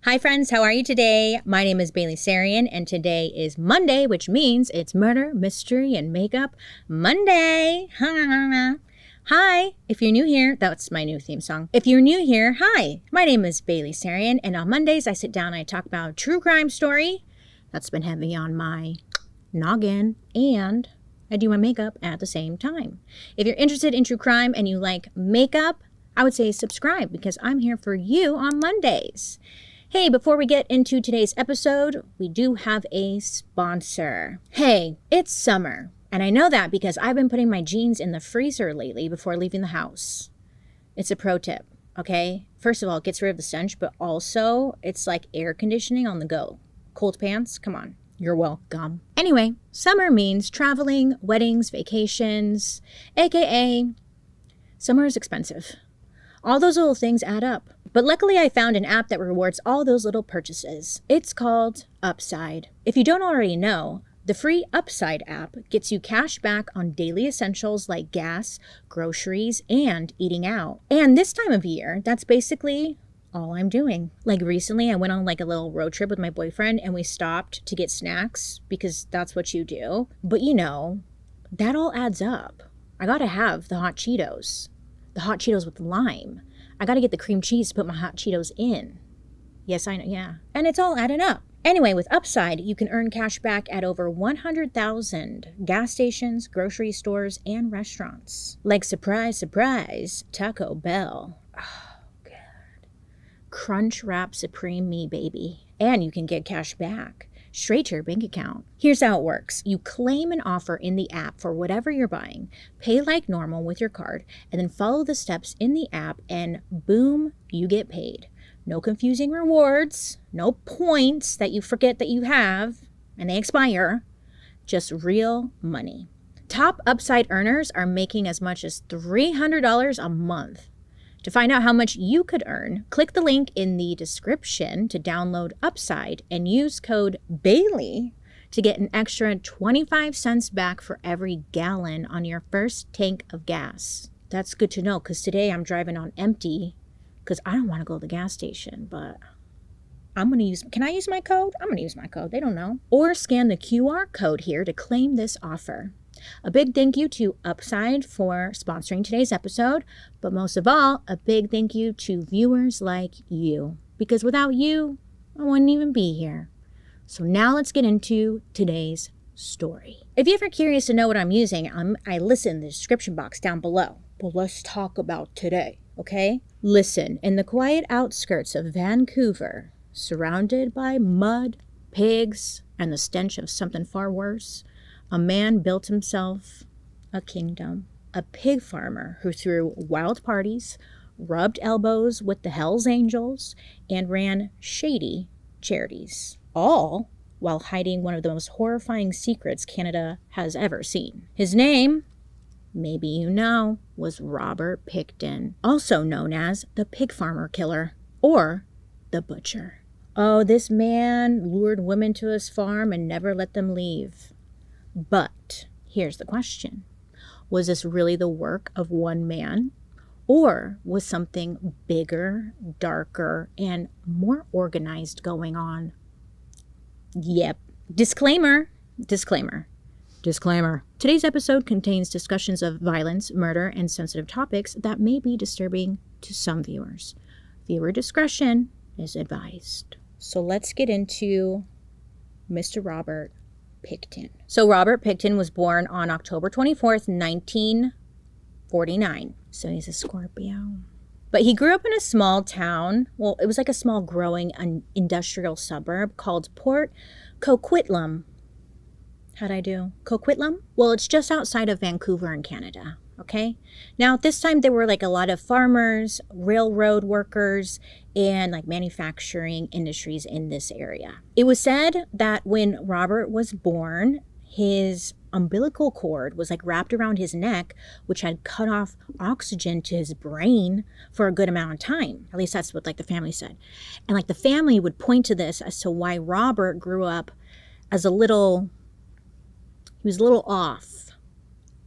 Hi friends, how are you today? My name is Bailey Sarian and today is Monday, which means it's Murder, Mystery, and Makeup Monday. Hi, if you're new here, that's my new theme song. If you're new here, hi, my name is Bailey Sarian and on Mondays I sit down and I talk about a true crime story that's been heavy on my noggin and I do my makeup at the same time. If you're interested in true crime and you like makeup, I would say subscribe because I'm here for you on Mondays. Hey, before we get into today's episode, we do have a sponsor. Hey, it's summer, and I know that because I've been putting my jeans in the freezer lately before leaving the house. It's a pro tip, okay? First of all, it gets rid of the stench, but also it's like air conditioning on the go. Cold pants, come on, you're welcome. Anyway, summer means traveling, weddings, vacations, aka summer is expensive. All those little things add up. But luckily I found an app that rewards all those little purchases. It's called Upside. If you don't already know, the free Upside app gets you cash back on daily essentials like gas, groceries, and eating out. And this time of year, that's basically all I'm doing. Like recently I went on like a little road trip with my boyfriend and we stopped to get snacks because that's what you do. But you know, that all adds up. I gotta have the hot Cheetos. The hot Cheetos with lime. I gotta get the cream cheese to put my hot Cheetos in. Yes, I know, yeah. And it's all adding up. Anyway, with Upside, you can earn cash back at over 100,000 gas stations, grocery stores, and restaurants. Like surprise, surprise, Taco Bell. Oh, God. Crunch Wrap Supreme Me, baby. And you can get cash back straight to your bank account. Here's how it works. You claim an offer in the app for whatever you're buying, pay like normal with your card, and then follow the steps in the app and boom, you get paid. No confusing rewards, no points that you forget that you have and they expire, just real money. Top Upside earners are making as much as $300 a month. To find out how much you could earn, click the link in the description to download Upside and use code BAILEY to get an extra 25 cents back for every gallon on your first tank of gas. That's good to know because today I'm driving on empty because I don't want to go to the gas station, but can I use my code? I'm going to use my code. They don't know. Or scan the QR code here to claim this offer. A big thank you to Upside for sponsoring today's episode, but most of all, a big thank you to viewers like you, because without you, I wouldn't even be here. So now let's get into today's story. If you're ever curious to know what I'm using, I list in the description box down below. But let's talk about today, okay? Listen, in the quiet outskirts of Vancouver, surrounded by mud, pigs, and the stench of something far worse, a man built himself a kingdom, a pig farmer who threw wild parties, rubbed elbows with the Hells Angels, and ran shady charities, all while hiding one of the most horrifying secrets Canada has ever seen. His name, maybe you know, was Robert Pickton, also known as the Pig Farmer Killer or the Butcher. Oh, this man lured women to his farm and never let them leave. But here's the question. Was this really the work of one man? Or was something bigger, darker, and more organized going on? Yep. Disclaimer. Today's episode contains discussions of violence, murder, and sensitive topics that may be disturbing to some viewers. Viewer discretion is advised. So let's get into Mr. Robert Pickton. So Robert Pickton was born on October 24th, 1949. So he's a Scorpio. But he grew up in a small town. Well, it was like a small growing industrial suburb called Port Coquitlam. How'd I do? Coquitlam? Well, it's just outside of Vancouver in Canada. Okay. Now at this time there were like a lot of farmers, railroad workers, and like manufacturing industries in this area. It was said that when Robert was born, his umbilical cord was like wrapped around his neck, which had cut off oxygen to his brain for a good amount of time. At least that's what like the family said. And like the family would point to this as to why Robert grew up as he was a little off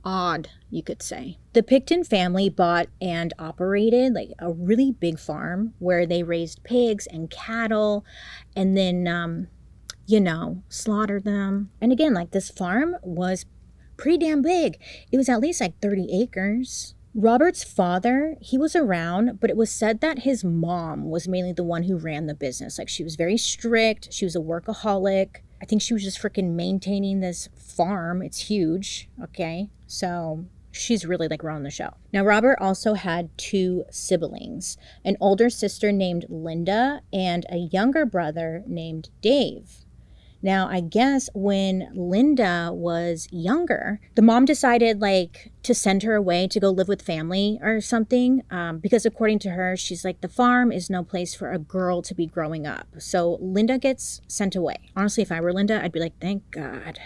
odd, you could say. The Pickton family bought and operated like a really big farm where they raised pigs and cattle and then, slaughtered them. And again, like this farm was pretty damn big. It was at least like 30 acres. Robert's father, he was around, but it was said that his mom was mainly the one who ran the business. Like she was very strict. She was a workaholic. I think she was just freaking maintaining this farm. It's huge. Okay. So she's really like running the show. Now, Robert also had 2 siblings, an older sister named Linda and a younger brother named Dave. Now, I guess when Linda was younger, the mom decided like to send her away to go live with family or something because according to her, she's like, the farm is no place for a girl to be growing up. So Linda gets sent away. Honestly, if I were Linda, I'd be like, thank God.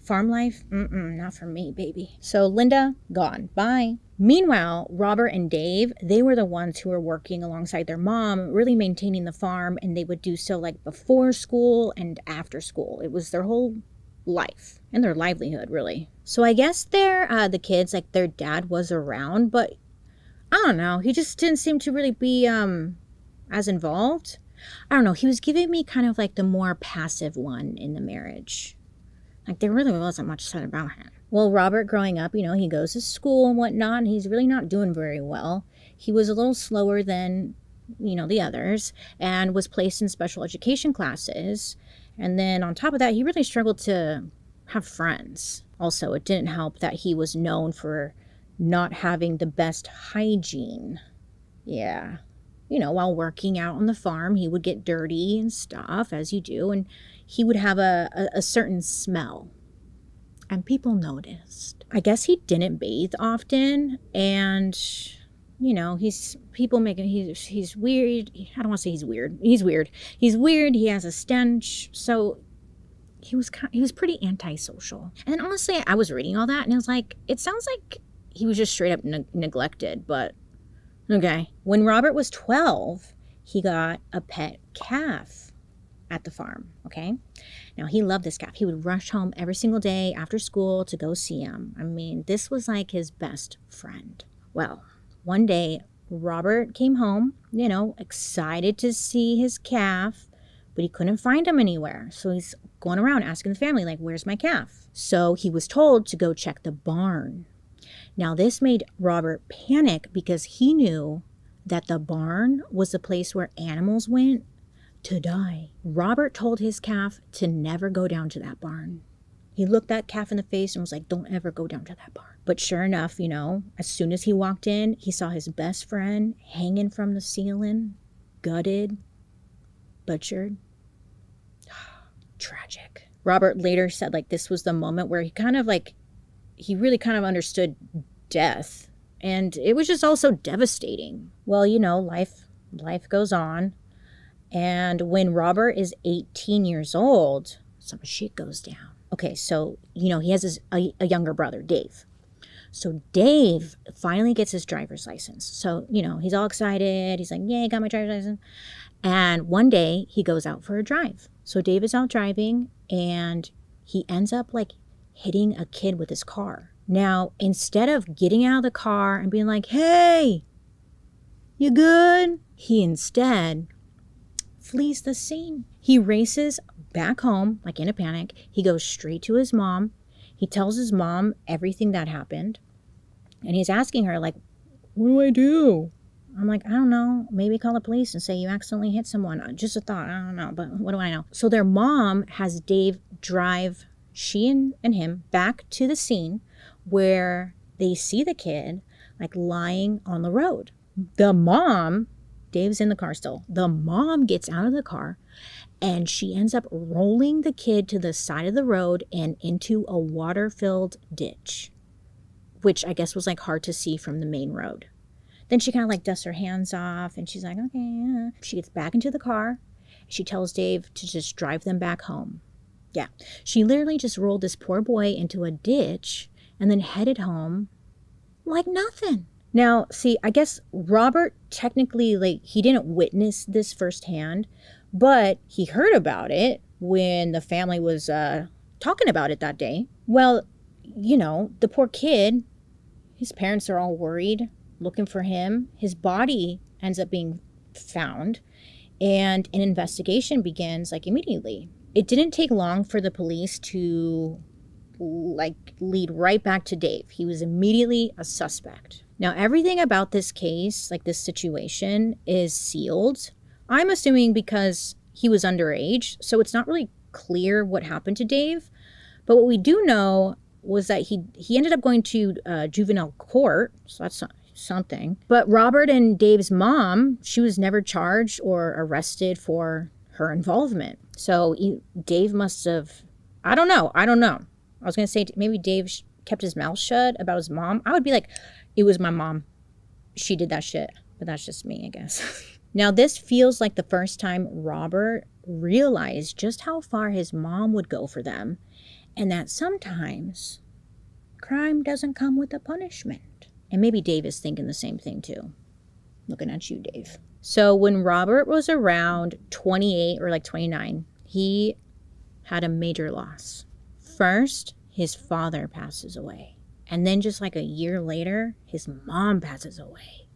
Farm life? Not for me, baby. So Linda, gone. Bye. Meanwhile, Robert and Dave, they were the ones who were working alongside their mom, really maintaining the farm, and they would do so like before school and after school. It was their whole life and their livelihood, really. So I guess the kids, like their dad was around, but I don't know. He just didn't seem to really be as involved. I don't know. He was giving me kind of like the more passive one in the marriage. Like, there really wasn't much said about him. Well, Robert, growing up, he goes to school and whatnot, and he's really not doing very well. He was a little slower than, the others, and was placed in special education classes. And then on top of that, he really struggled to have friends. Also, it didn't help that he was known for not having the best hygiene. Yeah. While working out on the farm, he would get dirty and stuff, as you do, and he would have a certain smell. And people noticed. I guess he didn't bathe often, and, he's weird. I don't want to say he's weird. He's weird. He's weird. He has a stench. So he was pretty antisocial. And honestly, I was reading all that, and I was like, it sounds like he was just straight up neglected, but okay. When Robert was 12, he got a pet calf at the farm, okay? Now, he loved this calf. He would rush home every single day after school to go see him. I mean, this was like his best friend. Well, one day, Robert came home, excited to see his calf, but he couldn't find him anywhere. So he's going around asking the family, like, where's my calf? So he was told to go check the barn. Now, this made Robert panic because he knew that the barn was the place where animals went to die. Robert told his calf to never go down to that barn. He looked that calf in the face and was like, don't ever go down to that barn. But sure enough, as soon as he walked in, he saw his best friend hanging from the ceiling, gutted, butchered. Tragic. Robert later said like this was the moment where he really kind of understood death, and it was just also devastating. Well, life goes on, and when Robert is 18 years old, some shit goes down. Okay, so he has a younger brother, Dave. So Dave finally gets his driver's license. So he's all excited. He's like, "Yay, got my driver's license!" And one day he goes out for a drive. So Dave is out driving, and he ends up like hitting a kid with his car. Now, instead of getting out of the car and being like, "Hey, you good?" he instead flees the scene. He races back home, like in a panic. He goes straight to his mom. He tells his mom everything that happened. And he's asking her, like, what do I do? I'm like, I don't know. Maybe call the police and say you accidentally hit someone. Just a thought. I don't know. But what do I know? So their mom has Dave drive she and him back to the scene where they see the kid like lying on the road. The mom, Dave's in the car still. The mom gets out of the car and she ends up rolling the kid to the side of the road and into a water-filled ditch, which I guess was like hard to see from the main road. Then she kind of like dusts her hands off and she's like, okay. Yeah. She gets back into the car. She tells Dave to just drive them back home. Yeah. She literally just rolled this poor boy into a ditch and then headed home like nothing. Now, see, I guess Robert technically, like, he didn't witness this firsthand, but he heard about it when the family was talking about it that day. Well, the poor kid, his parents are all worried, looking for him. His body ends up being found, and an investigation begins like immediately. It didn't take long for the police to lead right back to Dave. He was immediately a suspect. Now, everything about this case, like this situation, is sealed. I'm assuming because he was underage, so it's not really clear what happened to Dave. But what we do know was that he ended up going to juvenile court, so that's something. But Robert and Dave's mom, she was never charged or arrested for her involvement. So Dave must have, I don't know. I was going to say maybe Dave kept his mouth shut about his mom. I would be like, it was my mom. She did that shit. But that's just me, I guess. Now, this feels like the first time Robert realized just how far his mom would go for them, and that sometimes crime doesn't come with a punishment. And maybe Dave is thinking the same thing too. Looking at you, Dave. So when Robert was around 28 or 29, he had a major loss. First, his father passes away. And then just a year later, his mom passes away.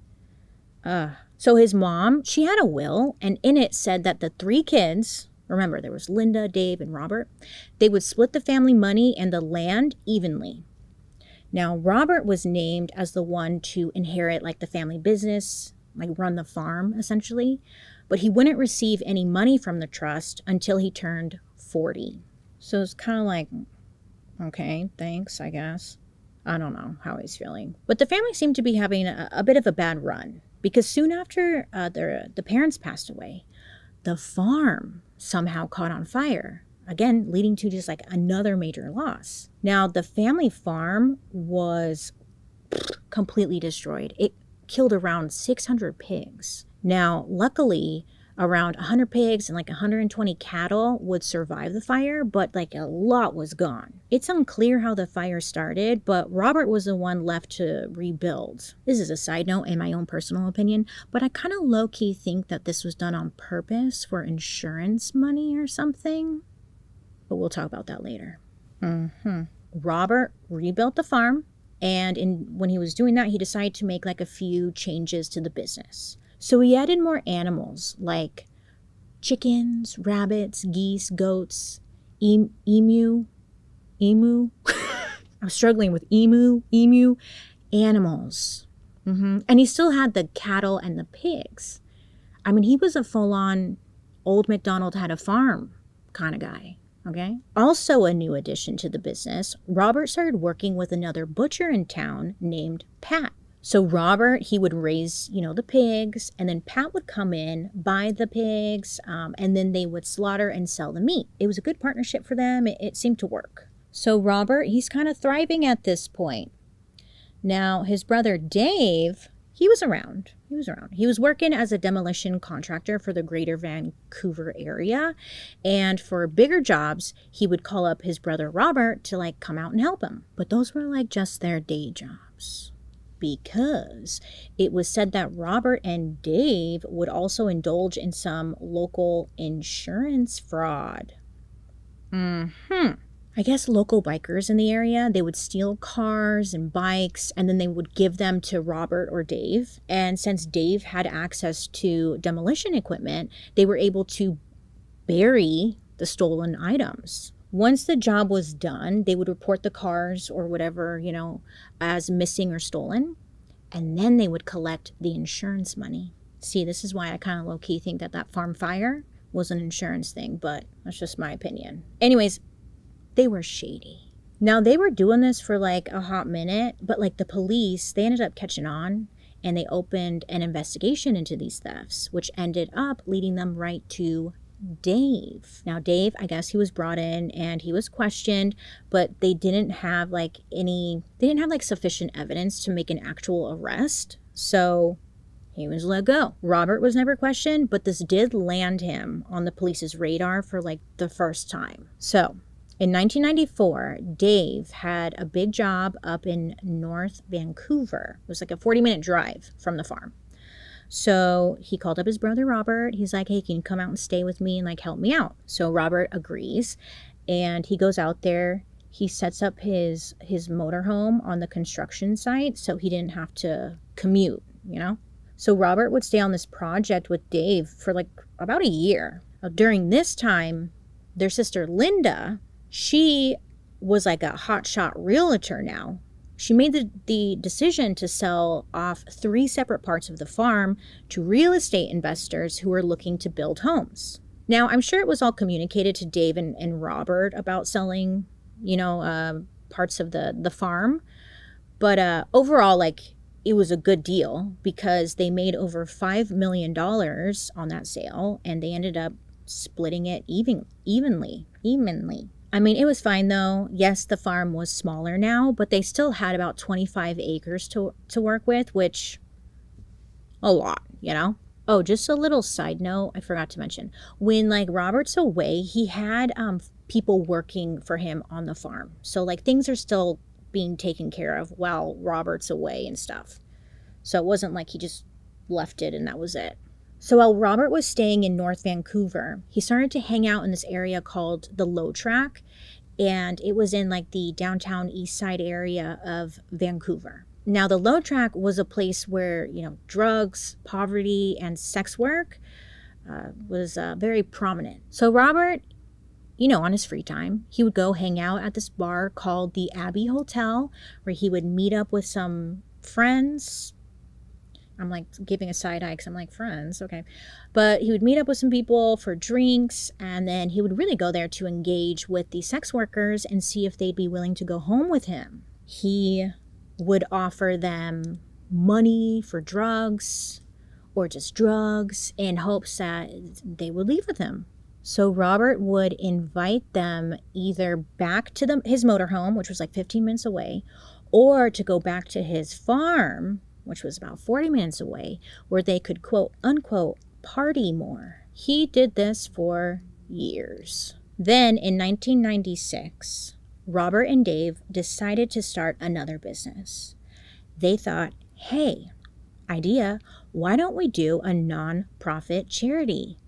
So his mom, she had a will, and in it said that the 3 kids, remember there was Linda, Dave, and Robert, they would split the family money and the land evenly. Now, Robert was named as the one to inherit the family business, run the farm essentially, but he wouldn't receive any money from the trust until he turned 40. So it's kind of okay, thanks, I guess. I don't know how he's feeling. But the family seemed to be having a bit of a bad run, because soon after the parents passed away, the farm somehow caught on fire, again leading to just another major loss. Now, the family farm was completely destroyed. It killed around 600 pigs. Now, luckily, around 100 pigs and 120 cattle would survive the fire, but a lot was gone. It's unclear how the fire started, but Robert was the one left to rebuild. This is a side note in my own personal opinion, but I kind of low-key think that this was done on purpose for insurance money or something. But we'll talk about that later. Robert rebuilt the farm, and when he was doing that, he decided to make a few changes to the business. So he added more animals like chickens, rabbits, geese, goats, emu. I was struggling with emu animals. And he still had the cattle and the pigs. I mean, he was a full-on old MacDonald had a farm kind of guy. Okay. Also a new addition to the business, Robert started working with another butcher in town named Pat. So Robert, he would raise, the pigs, and then Pat would come in, buy the pigs, and then they would slaughter and sell the meat. It was a good partnership for them. It seemed to work. So Robert, he's kind of thriving at this point. Now, his brother Dave, he was around. He was working as a demolition contractor for the greater Vancouver area. And for bigger jobs, he would call up his brother Robert to come out and help him. But those were just their day jobs. Because it was said that Robert and Dave would also indulge in some local insurance fraud. I guess local bikers in the area, they would steal cars and bikes, and then they would give them to Robert or Dave. And since Dave had access to demolition equipment, they were able to bury the stolen items. Once the job was done, they would report the cars or whatever, as missing or stolen. And then they would collect the insurance money. See, this is why I kind of low-key think that farm fire was an insurance thing, but that's just my opinion. Anyways, they were shady. Now, they were doing this for a hot minute, but the police, they ended up catching on, and they opened an investigation into these thefts, which ended up leading them right to Dave. Now, Dave, I guess he was brought in and he was questioned, but they didn't have sufficient evidence to make an actual arrest. So he was let go. Robert was never questioned, but this did land him on the police's radar for the first time. So in 1994, Dave had a big job up in North Vancouver. It was a 40-minute drive from the farm. So he called up his brother Robert. He's like, hey, can you come out and stay with me and help me out? So Robert agrees, and he goes out there, he sets up his motorhome on the construction site so he didn't have to commute, you know? So Robert would stay on this project with Dave for like about a year. Now, during this time, their sister Linda, she was like a hotshot realtor now. She made the decision to sell off 3 separate parts of the farm to real estate investors who were looking to build homes. Now, I'm sure it was all communicated to Dave and Robert about selling, parts of the farm. But overall, like, it was a good deal because they made over $5 million on that sale, and they ended up splitting it evenly. I mean, it was fine though. Yes, the farm was smaller now, but they still had about 25 acres to work with, which, a lot, you know? Oh, just a little side note, I forgot to mention. When like Robert's away, he had people working for him on the farm. So like things are still being taken care of while Robert's away and stuff. So it wasn't like he just left it and that was it. So while Robert was staying in North Vancouver, he started to hang out in this area called the Low Track, and it was in like the downtown east side area of Vancouver. Now, the Low Track was a place where, drugs, poverty, and sex work was very prominent. So Robert, on his free time, he would go hang out at this bar called the Abbey Hotel, where he would meet up with some friends. I'm like giving a side eye because I'm like, friends, okay. But he would meet up with some people for drinks, and then he would really go there to engage with the sex workers and see if they'd be willing to go home with him. He would offer them money for drugs or just drugs in hopes that they would leave with him. So Robert would invite them either back to his motorhome, which was like 15 minutes away, or to go back to his farm, which was about 40 minutes away, where they could, quote unquote, party more. He did this for years. Then in 1996, Robert and Dave decided to start another business. They thought, hey, idea, why don't we do a non-profit charity?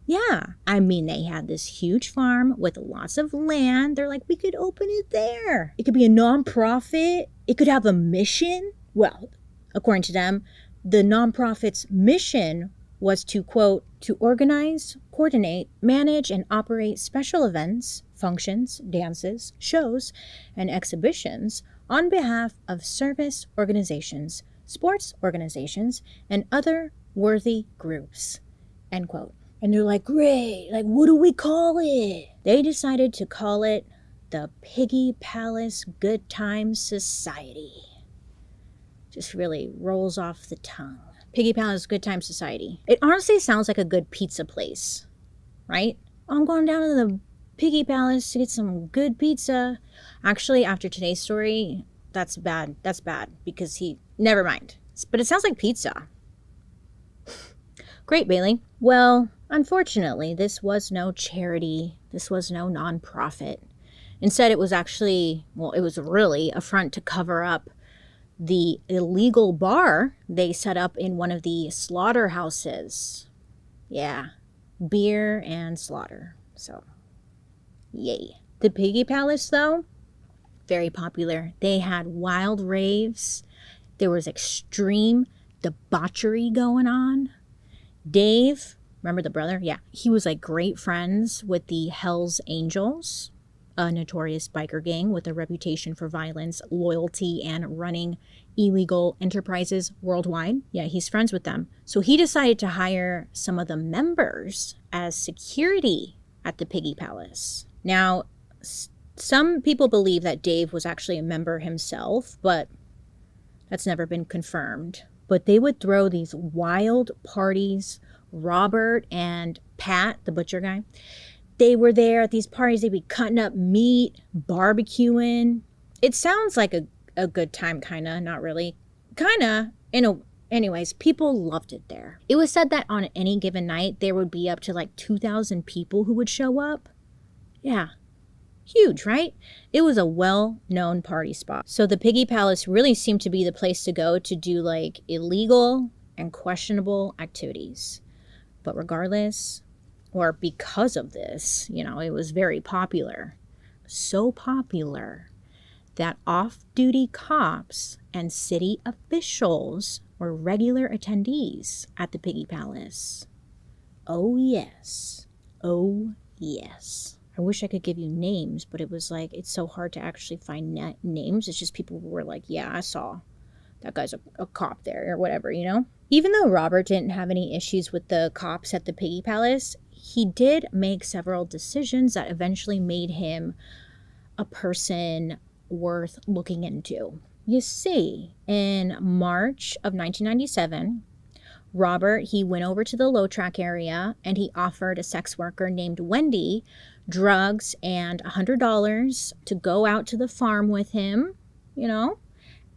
Yeah, I mean, they had this huge farm with lots of land. They're like, we could open it there. It could be a non-profit. It could have a mission. Well, according to them, the nonprofit's mission was to, quote, to organize, coordinate, manage, and operate special events, functions, dances, shows, and exhibitions on behalf of service organizations, sports organizations, and other worthy groups, end quote. And they're like, great, like, what do we call it? They decided to call it the Piggy Palace Good Times Society. Just really rolls off the tongue. Piggy Palace Good Time Society. It honestly sounds like a good pizza place, right? Oh, I'm going down to the Piggy Palace to get some good pizza. Actually, after today's story, that's bad. That's bad because never mind. But it sounds like pizza. Great, Bailey. Well, unfortunately, this was no charity. This was no nonprofit. Instead, it was really a front to cover up the illegal bar they set up in one of the slaughterhouses. Yeah, beer and slaughter. So, yay. The Piggy Palace, though, very popular. They had wild raves. There was extreme debauchery going on. Dave, remember the brother? Yeah, he was like great friends with the Hells Angels, a notorious biker gang with a reputation for violence, loyalty, and running illegal enterprises worldwide. Yeah, he's friends with them. So he decided to hire some of the members as security at the Piggy Palace. Now, some people believe that Dave was actually a member himself, but that's never been confirmed. But they would throw these wild parties. Robert and Pat, the butcher guy, they were there at these parties. They'd be cutting up meat, barbecuing. It sounds like a good time, kind of, not really. Kind of, anyways, people loved it there. It was said that on any given night, there would be up to like 2,000 people who would show up. Yeah, huge, right? It was a well-known party spot. So the Piggy Palace really seemed to be the place to go to do like illegal and questionable activities. But regardless, or because of this, it was very popular. so popular that off-duty cops and city officials were regular attendees at the Piggy Palace. Oh yes. Oh yes. I wish I could give you names, but it was like, it's so hard to actually find names. It's just people who were like, yeah, I saw that guy's a cop there or whatever, you know? Even though Robert didn't have any issues with the cops at the Piggy Palace, he did make several decisions that eventually made him a person worth looking into. You see, in March of 1997, Robert, he went over to the low track area and he offered a sex worker named Wendy drugs and $100 to go out to the farm with him, you know,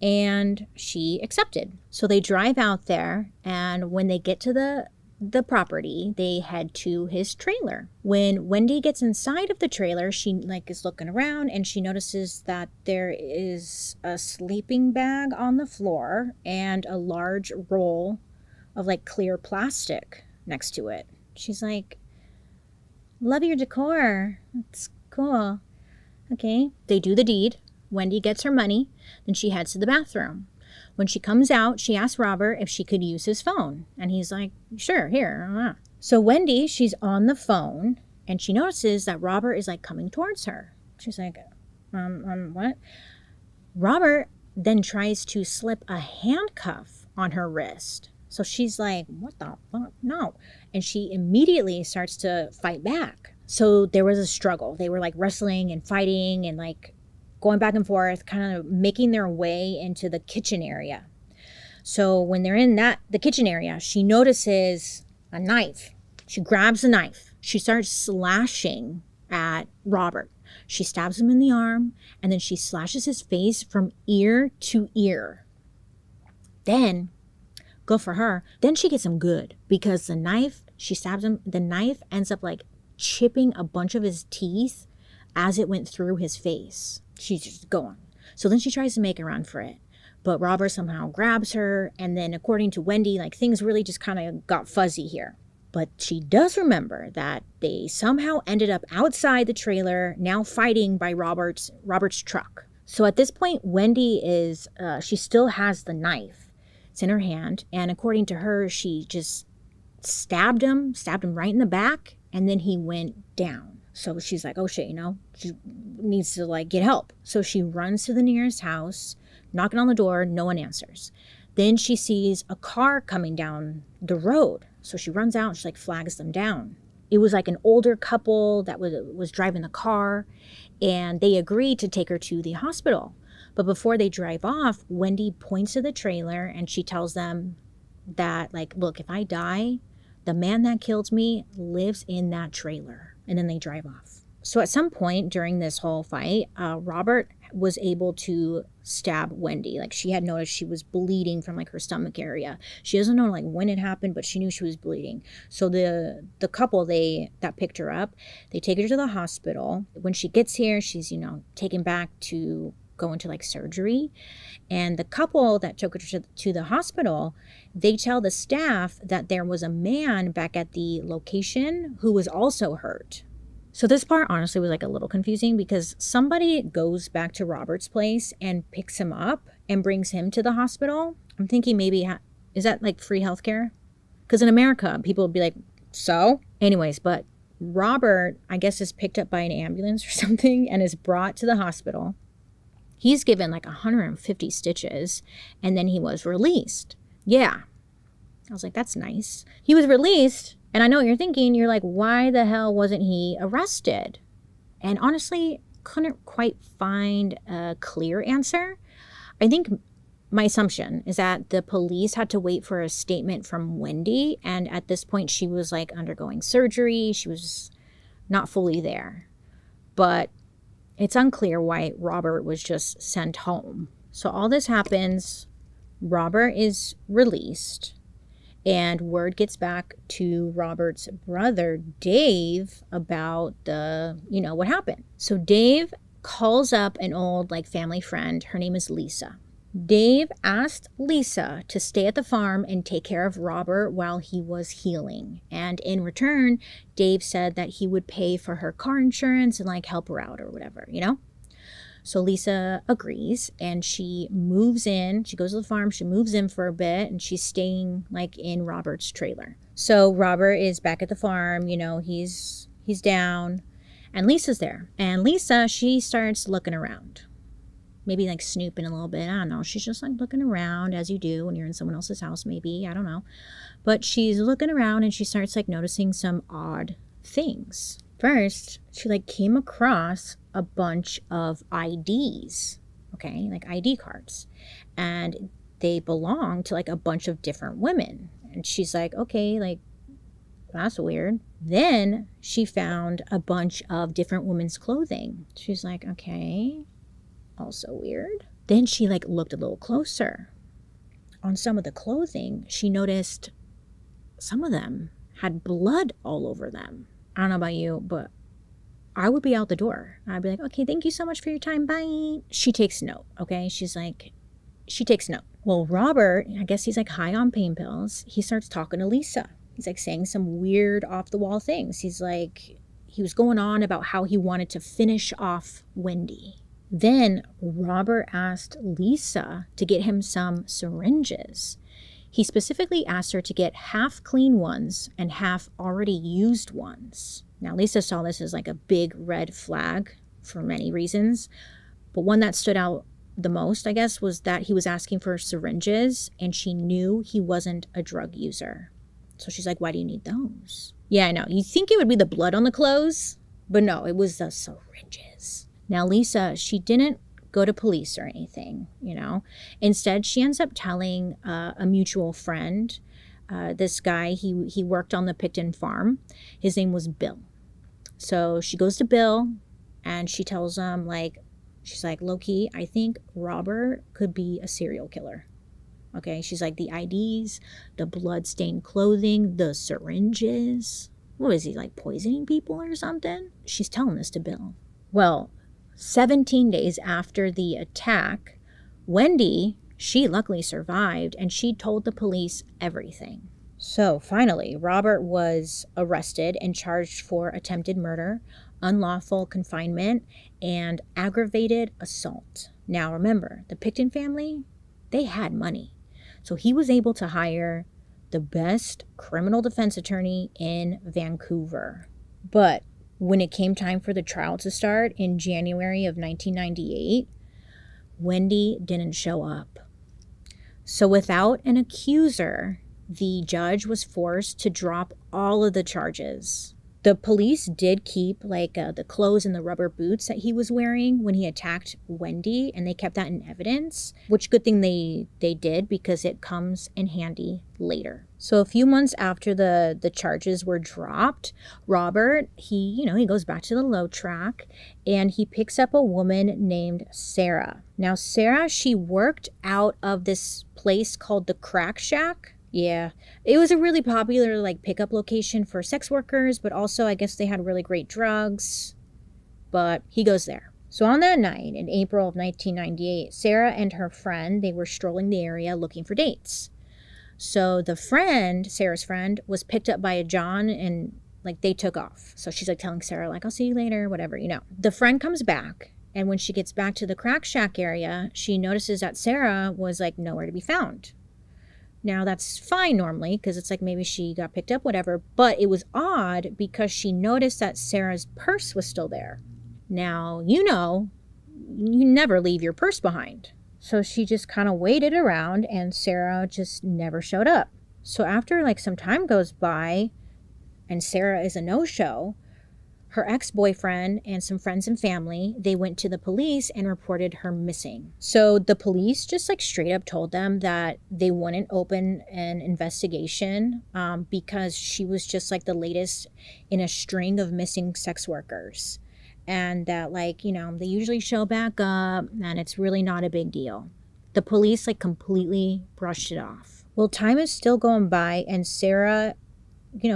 and she accepted. So they drive out there, and when they get to the property, they head to his trailer. When Wendy gets inside of the trailer, she like is looking around and she notices that there is a sleeping bag on the floor and a large roll of like clear plastic next to it. She's like, love your decor. It's cool. Okay. They do the deed. Wendy gets her money. Then she heads to the bathroom. When she comes out, she asks Robert if she could use his phone. And he's like, sure, here. So Wendy, she's on the phone and she notices that Robert is like coming towards her. She's like, what? Robert then tries to slip a handcuff on her wrist. So she's like, what the fuck? No. And she immediately starts to fight back. So there was a struggle. They were like wrestling and fighting and like going back and forth, kind of making their way into the kitchen area. So when they're in the kitchen area, she notices a knife. She grabs the knife. She starts slashing at Robert. She stabs him in the arm, and then she slashes his face from ear to ear. Then, good for her, then she gets him good, because the knife, she stabs him, the knife ends up like chipping a bunch of his teeth as it went through his face. She's just going. So then she tries to make a run for it. But Robert somehow grabs her. And then according to Wendy, like things really just kind of got fuzzy here. But she does remember that they somehow ended up outside the trailer, now fighting by Robert's truck. So at this point, Wendy is, she still has the knife. It's in her hand. And according to her, she just stabbed him right in the back. And then he went down. So she's like, oh shit, you know, she needs to like get help. So she runs to the nearest house, knocking on the door, no one answers. Then she sees a car coming down the road. So she runs out and she like flags them down. It was like an older couple that was driving the car, and they agreed to take her to the hospital. But before they drive off, Wendy points to the trailer and she tells them that like, look, if I die, the man that killed me lives in that trailer. And then they drive off. So at some point during this whole fight, Robert was able to stab Wendy. Like she had noticed she was bleeding from like her stomach area. She doesn't know like when it happened, but she knew she was bleeding. So the couple that picked her up, they take her to the hospital. When she gets here, she's, you know, taken back to go into like surgery. And the couple that took her to the hospital, they tell the staff that there was a man back at the location who was also hurt. So this part honestly was like a little confusing, because somebody goes back to Robert's place and picks him up and brings him to the hospital. I'm thinking maybe, is that like free healthcare? Because in America, people would be like, so? Anyways, but Robert, I guess, is picked up by an ambulance or something and is brought to the hospital. He's given like 150 stitches, and then he was released. Yeah. I was like, that's nice. He was released, and I know what you're thinking. You're like, why the hell wasn't he arrested? And honestly, couldn't quite find a clear answer. I think my assumption is that the police had to wait for a statement from Wendy, and at this point she was like undergoing surgery. She was not fully there. But it's unclear why Robert was just sent home. So all this happens, Robert is released, and word gets back to Robert's brother, Dave, about what happened. So Dave calls up an old like family friend. Her name is Lisa. Dave asked Lisa to stay at the farm and take care of Robert while he was healing. And in return, Dave said that he would pay for her car insurance and like help her out or whatever, you know? So Lisa agrees and she moves in. She goes to the farm, she moves in for a bit, and she's staying like in Robert's trailer. So Robert is back at the farm, you know, he's down, and Lisa's there. And Lisa, she starts looking around. Maybe like snooping a little bit. I don't know. She's just like looking around as you do when you're in someone else's house, maybe. I don't know. But she's looking around and she starts like noticing some odd things. First, she like came across a bunch of IDs, okay, like ID cards. And they belong to like a bunch of different women. And she's like, okay, like, that's weird. Then she found a bunch of different women's clothing. She's like, okay, also weird. Then she like looked a little closer. On some of the clothing, she noticed some of them had blood all over them. I don't know about you, but I would be out the door. I'd be like, okay, thank you so much for your time. Bye. She takes note, okay? She takes note. Well, Robert, I guess he's like high on pain pills. He starts talking to Lisa. He's like saying some weird off the wall things. He was going on about how he wanted to finish off Wendy. Then Robert asked Lisa to get him some syringes. He specifically asked her to get half clean ones and half already used ones. Now, Lisa saw this as like a big red flag for many reasons, but one that stood out the most, I guess, was that he was asking for syringes and she knew he wasn't a drug user. So she's like, why do you need those? Yeah, I know. You think it would be the blood on the clothes, but no, it was the syringes. Now, Lisa, she didn't go to police or anything, you know. Instead, she ends up telling a mutual friend, this guy, he worked on the Pickton farm. His name was Bill. So she goes to Bill and she tells him, like, she's like, low-key, I think Robert could be a serial killer. Okay, she's like, the IDs, the blood-stained clothing, the syringes. What is he, like poisoning people or something? She's telling this to Bill. Well, 17 days after the attack, Wendy, she luckily survived and she told the police everything. So finally, Robert was arrested and charged for attempted murder, unlawful confinement, and aggravated assault. Now remember, the Pickton family, they had money. So he was able to hire the best criminal defense attorney in Vancouver. But when it came time for the trial to start in January of 1998, Wendy didn't show up. So without an accuser, the judge was forced to drop all of the charges. The police did keep the clothes and the rubber boots that he was wearing when he attacked Wendy, and they kept that in evidence, which good thing they did because it comes in handy later. So a few months after the charges were dropped, Robert, he goes back to the low track and he picks up a woman named Sarah. Now, Sarah, she worked out of this place called the Crack Shack. Yeah, it was a really popular pickup location for sex workers, but also I guess they had really great drugs. But he goes there. So on that night in April of 1998, Sarah and her friend, they were strolling the area looking for dates. So the friend, Sarah's friend, was picked up by a John and they took off. So she's telling Sarah I'll see you later, whatever, The friend comes back, and when she gets back to the Crack Shack area, she notices that Sarah was nowhere to be found. Now, that's fine normally because it's maybe she got picked up, whatever. But it was odd because she noticed that Sarah's purse was still there. Now, you never leave your purse behind. So she just kind of waited around and Sarah just never showed up. So after some time goes by and Sarah is a no-show, her ex-boyfriend and some friends and family, they went to the police and reported her missing. So the police just straight up told them that they wouldn't open an investigation because she was just the latest in a string of missing sex workers. And that they usually show back up and it's really not a big deal. The police completely brushed it off. Well, time is still going by and Sarah,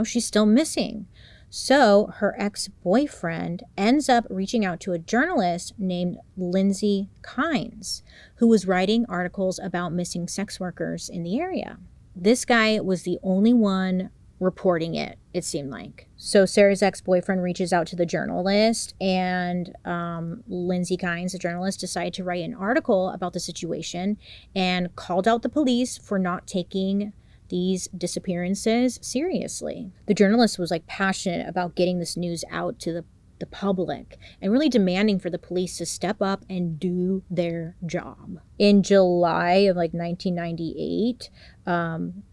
she's still missing. So her ex-boyfriend ends up reaching out to a journalist named Lindsay Kynes, who was writing articles about missing sex workers in the area. This guy was the only one reporting it, it seemed like. So Sarah's ex-boyfriend reaches out to the journalist, and Lindsay Kynes, the journalist, decided to write an article about the situation and called out the police for not taking these disappearances seriously. The journalist was like passionate about getting this news out to the public and really demanding for the police to step up and do their job. In July of like 1998,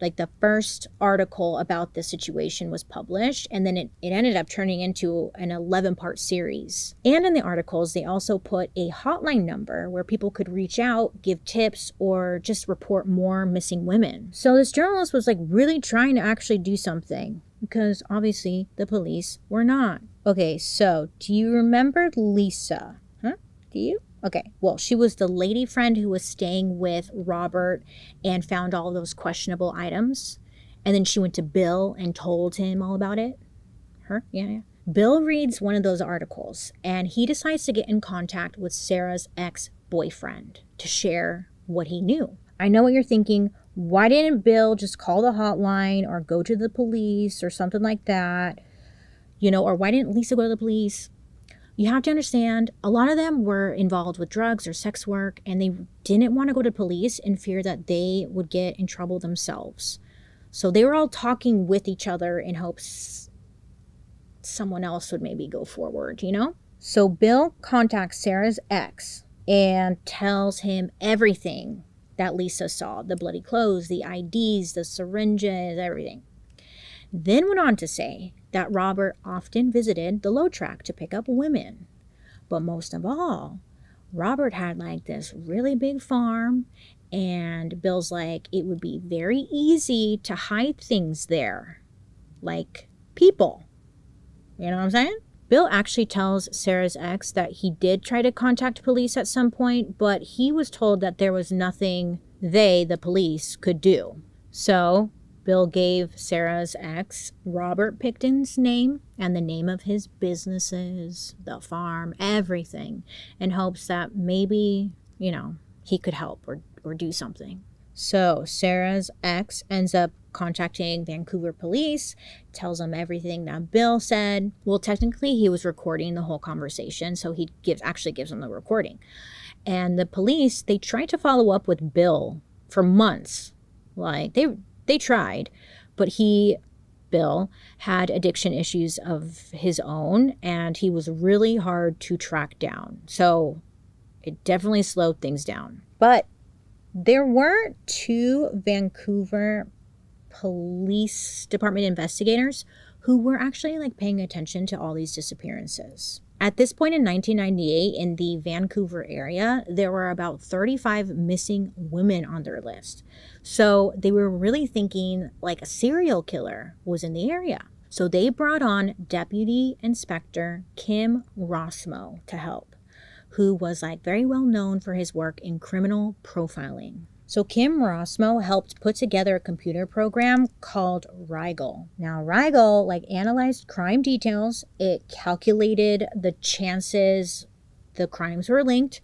like the first article about the situation was published, and then it ended up turning into an 11-part series. And in the articles, they also put a hotline number where people could reach out, give tips, or just report more missing women. So this journalist was like really trying to actually do something, because obviously the police were not. Okay, so do you remember Lisa? Huh? Do you? Okay, well, she was the lady friend who was staying with Robert and found all those questionable items. And then she went to Bill and told him all about it. Her? Yeah. Bill reads one of those articles, and he decides to get in contact with Sarah's ex-boyfriend to share what he knew. I know what you're thinking. Why didn't Bill just call the hotline or go to the police or something like that? Or why didn't Lisa go to the police? You have to understand, a lot of them were involved with drugs or sex work, and they didn't want to go to police in fear that they would get in trouble themselves. So they were all talking with each other in hopes someone else would maybe go forward, So Bill contacts Sarah's ex and tells him everything that Lisa saw: the bloody clothes, the IDs, the syringes, everything. Then went on to say that Robert often visited the load track to pick up women. But most of all, Robert had like this really big farm, and Bill's like, it would be very easy to hide things there, like people. You know what I'm saying? Bill actually tells Sarah's ex that he did try to contact police at some point, but he was told that there was nothing the police, could do. So Bill gave Sarah's ex Robert Pickton's name and the name of his businesses, the farm, everything, in hopes that maybe, he could help or do something. So Sarah's ex ends up contacting Vancouver police, tells them everything that Bill said. Well, technically he was recording the whole conversation, so he actually gives them the recording. And the police, they tried to follow up with Bill for months. Like they tried, but Bill had addiction issues of his own, and he was really hard to track down. So it definitely slowed things down. But there were 2 Vancouver Police Department investigators who were actually like paying attention to all these disappearances. At this point in 1998, in the Vancouver area, there were about 35 missing women on their list. So they were really thinking like a serial killer was in the area. So they brought on Deputy Inspector Kim Rossmo to help, who was like very well known for his work in criminal profiling. So Kim Rossmo helped put together a computer program called Rigel. Now Rigel like analyzed crime details, it calculated the chances the crimes were linked,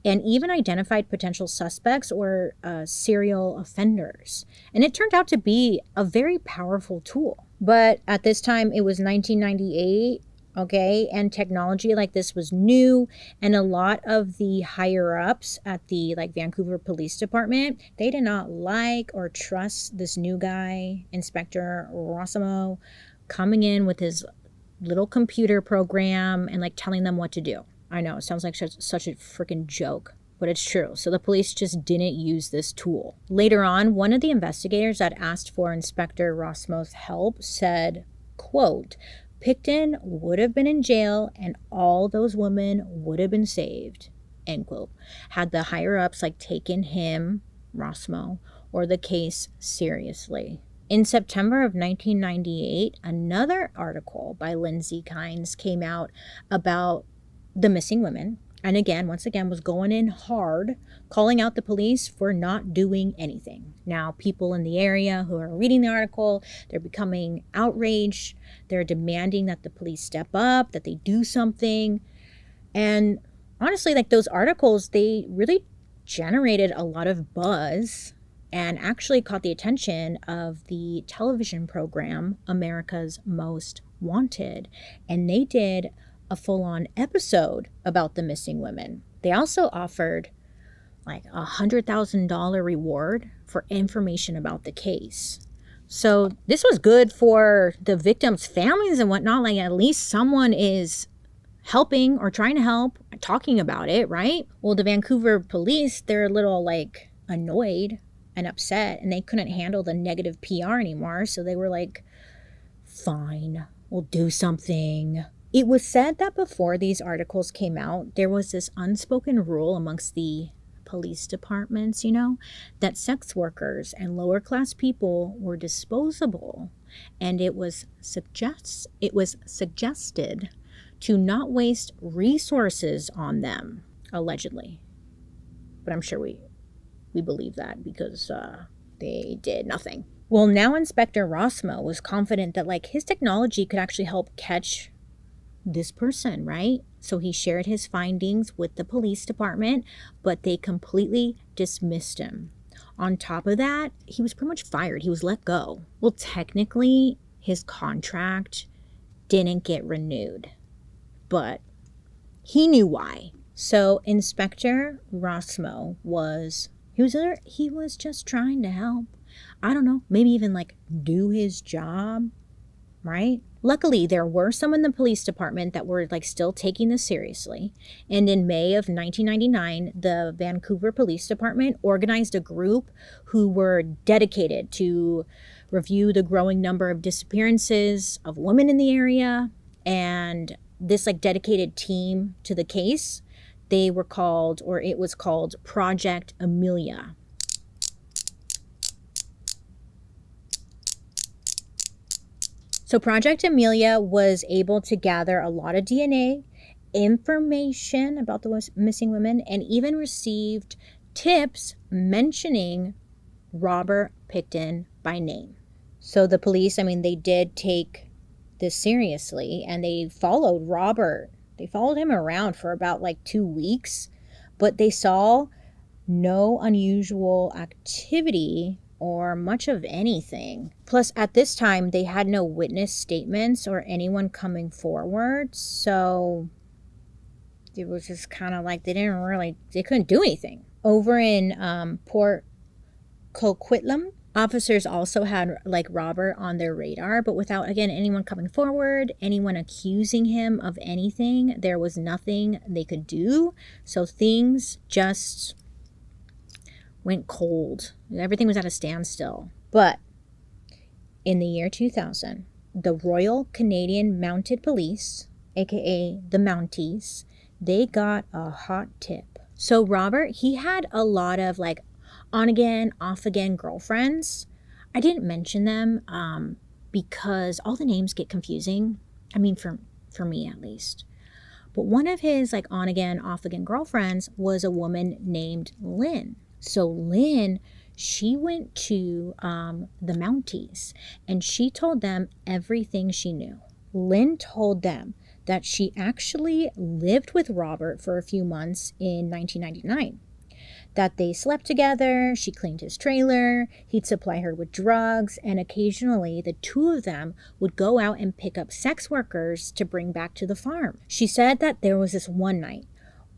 and even identified potential suspects or serial offenders. And it turned out to be a very powerful tool. But at this time, it was 1998, okay, and technology like this was new, and a lot of the higher-ups at the Vancouver Police Department, they did not like or trust this new guy, Inspector Rossmo, coming in with his little computer program and telling them what to do. I know, it sounds like such a freaking joke, but it's true. So the police just didn't use this tool. Later on, one of the investigators that asked for Inspector Rossmo's help said, quote, "Pickton would have been in jail and all those women would have been saved," end quote, had the higher-ups taken him, Rossmo, or the case seriously. In September of 1998, another article by Lindsay Kynes came out about the missing women, And again, once again, was going in hard, calling out the police for not doing anything. Now, people in the area who are reading the article, they're becoming outraged. They're demanding that the police step up, that they do something. And honestly, like those articles, they really generated a lot of buzz and actually caught the attention of the television program America's Most Wanted. And they did a full-on episode about the missing women. They also offered like $100,000 reward for information about the case. So this was good for the victims' families and whatnot. Like at least someone is helping or trying to help, talking about it, right? Well, the Vancouver police, they're a little like annoyed and upset, and they couldn't handle the negative PR anymore. So they were like, fine, we'll do something. It was said that before these articles came out, there was this unspoken rule amongst the police departments, that sex workers and lower class people were disposable. And it was suggested to not waste resources on them, allegedly. But I'm sure we believe that because they did nothing. Well, now Inspector Rossmo was confident that like his technology could actually help catch this person, right? So he shared his findings with the police department, but they completely dismissed him. On top of that, he was pretty much fired. He was let go. Well, technically, his contract didn't get renewed, but he knew why. So Inspector Rossmo was just trying to help. I don't know, maybe even like do his job, right? Luckily, there were some in the police department that were like still taking this seriously. And in May of 1999, the Vancouver Police Department organized a group who were dedicated to review the growing number of disappearances of women in the area. And this like dedicated team to the case, it was called Project Amelia. So Project Amelia was able to gather a lot of DNA, information about the missing women, and even received tips mentioning Robert Pickton by name. So the police, they did take this seriously, and they followed Robert. They followed him around for about like 2 weeks, but they saw no unusual activity or much of anything. Plus, at this time, they had no witness statements or anyone coming forward. So it was just kind of like they couldn't do anything. Over in Port Coquitlam, officers also had like Robert on their radar, but without, again, anyone coming forward, anyone accusing him of anything. There was nothing they could do. So things just went cold. Everything was at a standstill. But in the year 2000, the Royal Canadian Mounted Police, aka the Mounties, they got a hot tip. So Robert, he had a lot of like on again, off again girlfriends. I didn't mention them because all the names get confusing. For me at least. But one of his like on again, off again girlfriends was a woman named Lynn. So Lynn, she went to the Mounties and she told them everything she knew. Lynn told them that she actually lived with Robert for a few months in 1999. That they slept together, she cleaned his trailer, he'd supply her with drugs, and occasionally the two of them would go out and pick up sex workers to bring back to the farm. She said that there was this one night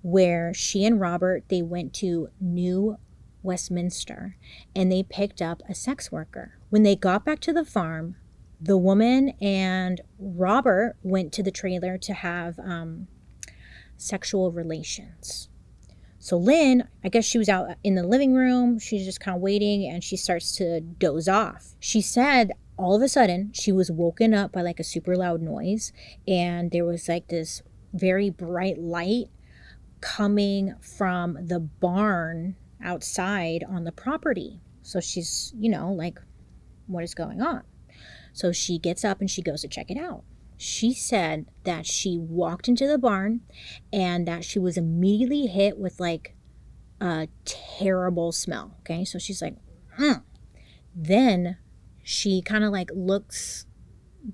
where she and Robert, they went to New Westminster and they picked up a sex worker. When they got back to the farm, the woman and Robert went to the trailer to have sexual relations. So Lynn, I guess she was out in the living room. She's just kind of waiting and she starts to doze off. She said all of a sudden she was woken up by like a super loud noise, and there was like this very bright light coming from the barn outside on the property. So she's, like, what is going on? So she gets up and she goes to check it out. She said that she walked into the barn and that she was immediately hit with like a terrible smell. Okay, so she's like, Then she kind of like looks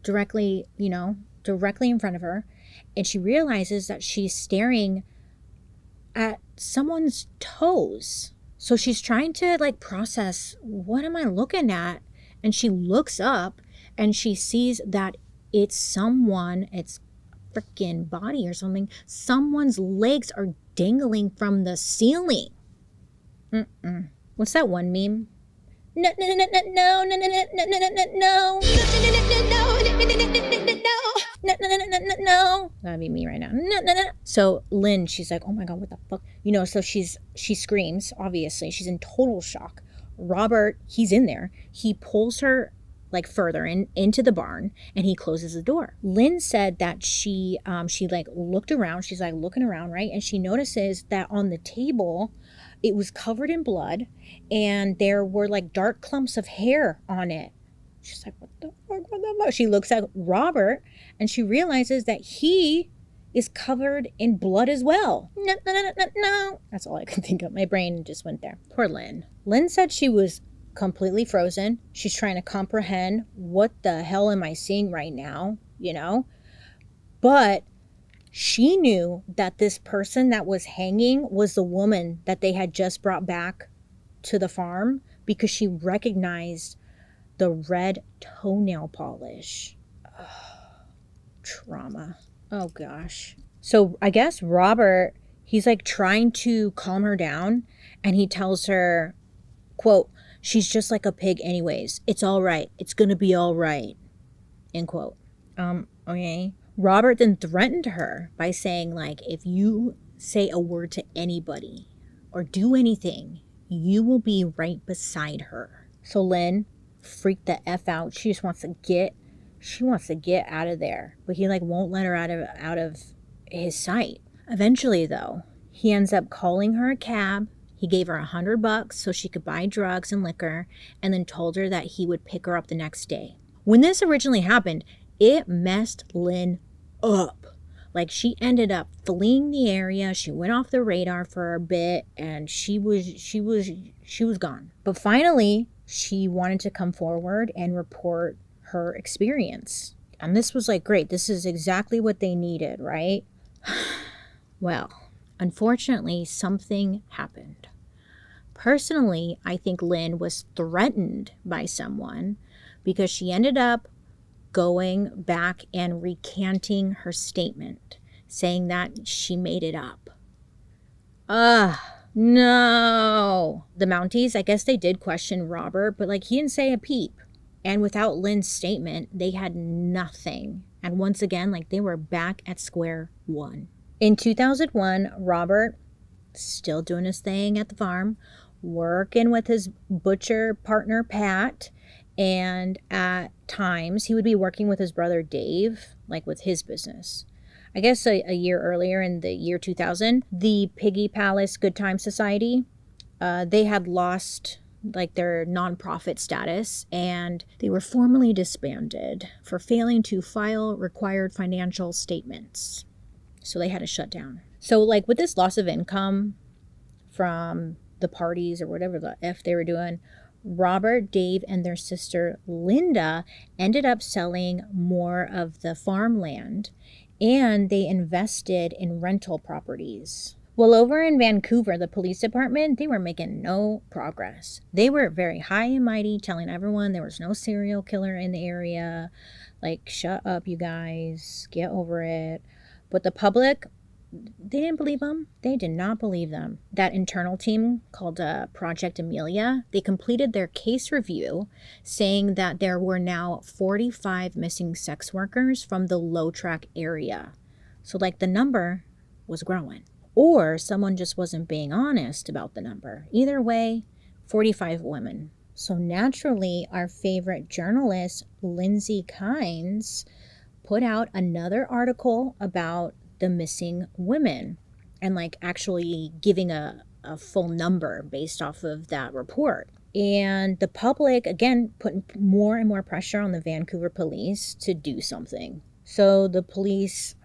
directly, directly in front of her, and she realizes that she's staring at someone's toes. So she's trying to like process, what am I looking at? And she looks up and she sees that it's freaking body or something. Someone's legs are dangling from the ceiling. What's that one meme? No, no, no, no, no, no, no, no, no, no, no, no, no. That'd be me right now. No. So Lynn, she's like, oh my God, what the fuck? So she screams, obviously. She's in total shock. Robert, he's in there. He pulls her like further into the barn and he closes the door. Lynn said that she like looked around. She's like looking around, right? And she notices that on the table, it was covered in blood and there were like dark clumps of hair on it. She's like, what the fuck? She looks at Robert and she realizes that he is covered in blood as well. No. That's all I could think of. My brain just went there. Poor Lynn. Lynn said she was completely frozen. She's trying to comprehend, what the hell am I seeing right now? But she knew that this person that was hanging was the woman that they had just brought back to the farm because she recognized the red toenail polish. Trauma. Oh gosh. So I guess Robert, he's like trying to calm her down and he tells her, quote, she's just like a pig anyways. It's all right. It's going to be all right. End quote. Okay. Robert then threatened her by saying, like, if you say a word to anybody or do anything, you will be right beside her. So Lynn freaked the F out. She wants to get out of there. But he like won't let her out of his sight. Eventually though, he ends up calling her a cab. He gave her $100 so she could buy drugs and liquor, and then told her that he would pick her up the next day. When this originally happened, it messed Lynn up. Like, she ended up fleeing the area. She went off the radar for a bit and she was gone. But finally, she wanted to come forward and report her experience. And this was like, great. This is exactly what they needed, right? Well, unfortunately, something happened. Personally, I think Lynn was threatened by someone because she ended up going back and recanting her statement, saying that she made it up. No. The Mounties, I guess they did question Robert, but like, he didn't say a peep. And without Lynn's statement, they had nothing. And once again, like, they were back at square one. In 2001, Robert, still doing his thing at the farm, working with his butcher partner, Pat, and at times he would be working with his brother, Dave, like with his business. I guess a year earlier, in the year 2000, the Piggy Palace Good Time Society, they had lost like their nonprofit status and they were formally disbanded for failing to file required financial statements. So they had to shut down. So like with this loss of income from the parties or whatever the F they were doing, Robert, Dave, and their sister Linda ended up selling more of the farmland, and they invested in rental properties. Well, over in Vancouver, the police department, they were making no progress. They were very high and mighty, telling everyone there was no serial killer in the area. Like, shut up, you guys. Get over it. But the public, they didn't believe them. They did not believe them. That internal team called Project Amelia, they completed their case review saying that there were now 45 missing sex workers from the Low Track area. So like the number was growing. Or someone just wasn't being honest about the number. Either way, 45 women. So naturally, our favorite journalist, Lindsay Kynes, put out another article about the missing women and like actually giving a full number based off of that report. And the public, again, putting more and more pressure on the Vancouver police to do something. So the police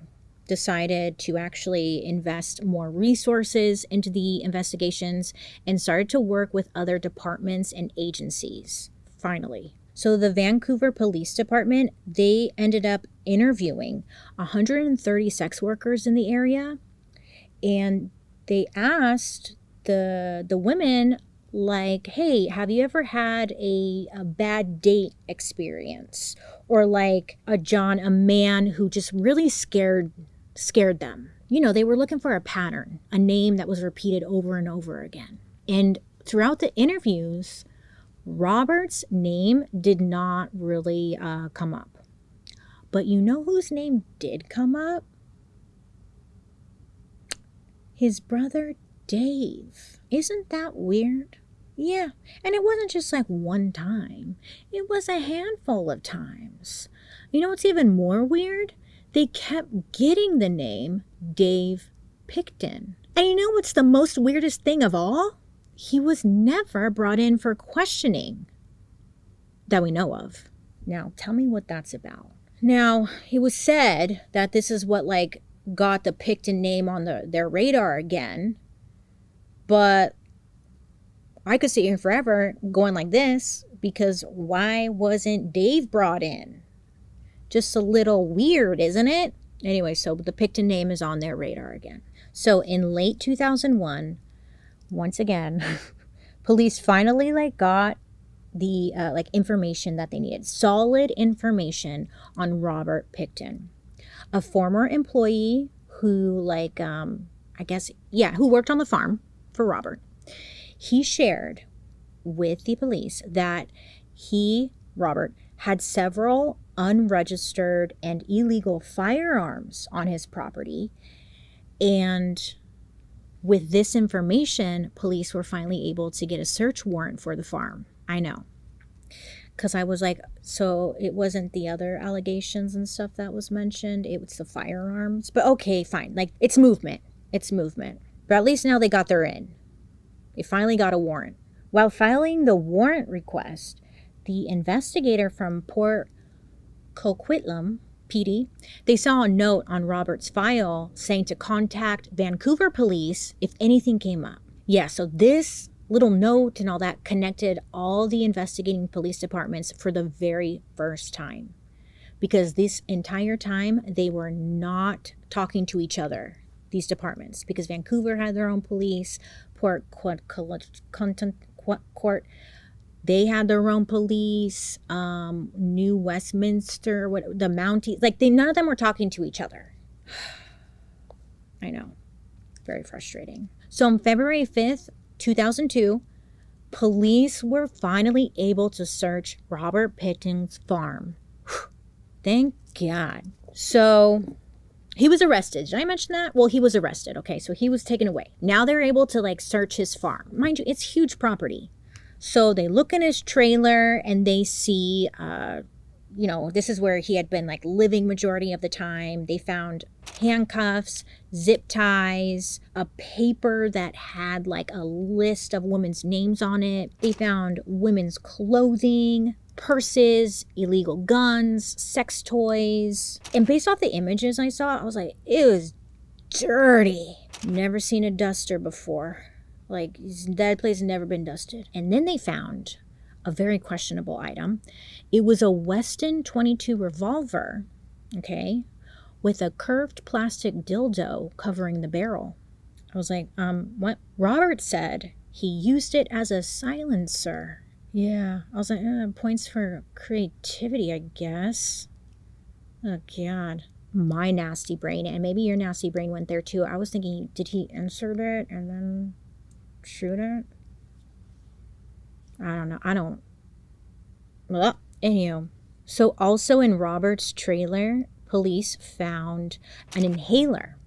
decided to actually invest more resources into the investigations and started to work with other departments and agencies, finally. So the Vancouver Police Department, they ended up interviewing 130 sex workers in the area, and they asked the women, like, hey, have you ever had a bad date experience? Or like a man who just really scared them. You know, they were looking for a pattern, a name that was repeated over and over again. And throughout the interviews, Robert's name did not really come up. But you know whose name did come up? His brother Dave. Isn't that weird? Yeah, and it wasn't just like one time. It was a handful of times. You know what's even more weird? They kept getting the name Dave Pickton. And you know what's the most weirdest thing of all? He was never brought in for questioning that we know of. Now, tell me what that's about. Now, it was said that this is what like got the Pickton name on their radar again. But I could sit here forever going like this, because why wasn't Dave brought in? Just a little weird, isn't it? Anyway, so the Pickton name is on their radar again. So in late 2001, once again, police finally got the information that they needed. Solid information on Robert Pickton, a former employee who who worked on the farm for Robert. He shared with the police that Robert, had several unregistered and illegal firearms on his property. And with this information, police were finally able to get a search warrant for the farm. I know. Because I was like, so it wasn't the other allegations and stuff that was mentioned. It was the firearms. But okay, fine. Like, it's movement. It's movement. But at least now they got their in. They finally got a warrant. While filing the warrant request, the investigator from Port Coquitlam PD, they saw a note on Robert's file saying to contact Vancouver police if anything came up. Yeah, so this little note and all that connected all the investigating police departments for the very first time. Because this entire time, they were not talking to each other, these departments, because Vancouver had their own police, Port they had their own police, New Westminster, the Mounties, none of them were talking to each other. I know, very frustrating. So on February 5th, 2002, police were finally able to search Robert Pickton's farm. Thank God. So he was arrested. Did I mention that? Well, he was arrested. Okay, so he was taken away. Now they're able to search his farm. Mind you, it's huge property. So they look in his trailer and they see, this is where he had been living majority of the time. They found handcuffs, zip ties, a paper that had a list of women's names on it. They found women's clothing, purses, illegal guns, sex toys. And based off the images I saw, I was like, it was dirty. Never seen a duster before. That place had never been dusted. And then they found a very questionable item. It was a Weston 22 revolver, okay, with a curved plastic dildo covering the barrel. I was like, what? Robert said he used it as a silencer. Yeah. I was like, points for creativity, I guess. Oh, God. My nasty brain, and maybe your nasty brain went there too. I was thinking, did he insert it and then shoot it? I don't know. Anywho, so also in Robert's trailer, police found an inhaler,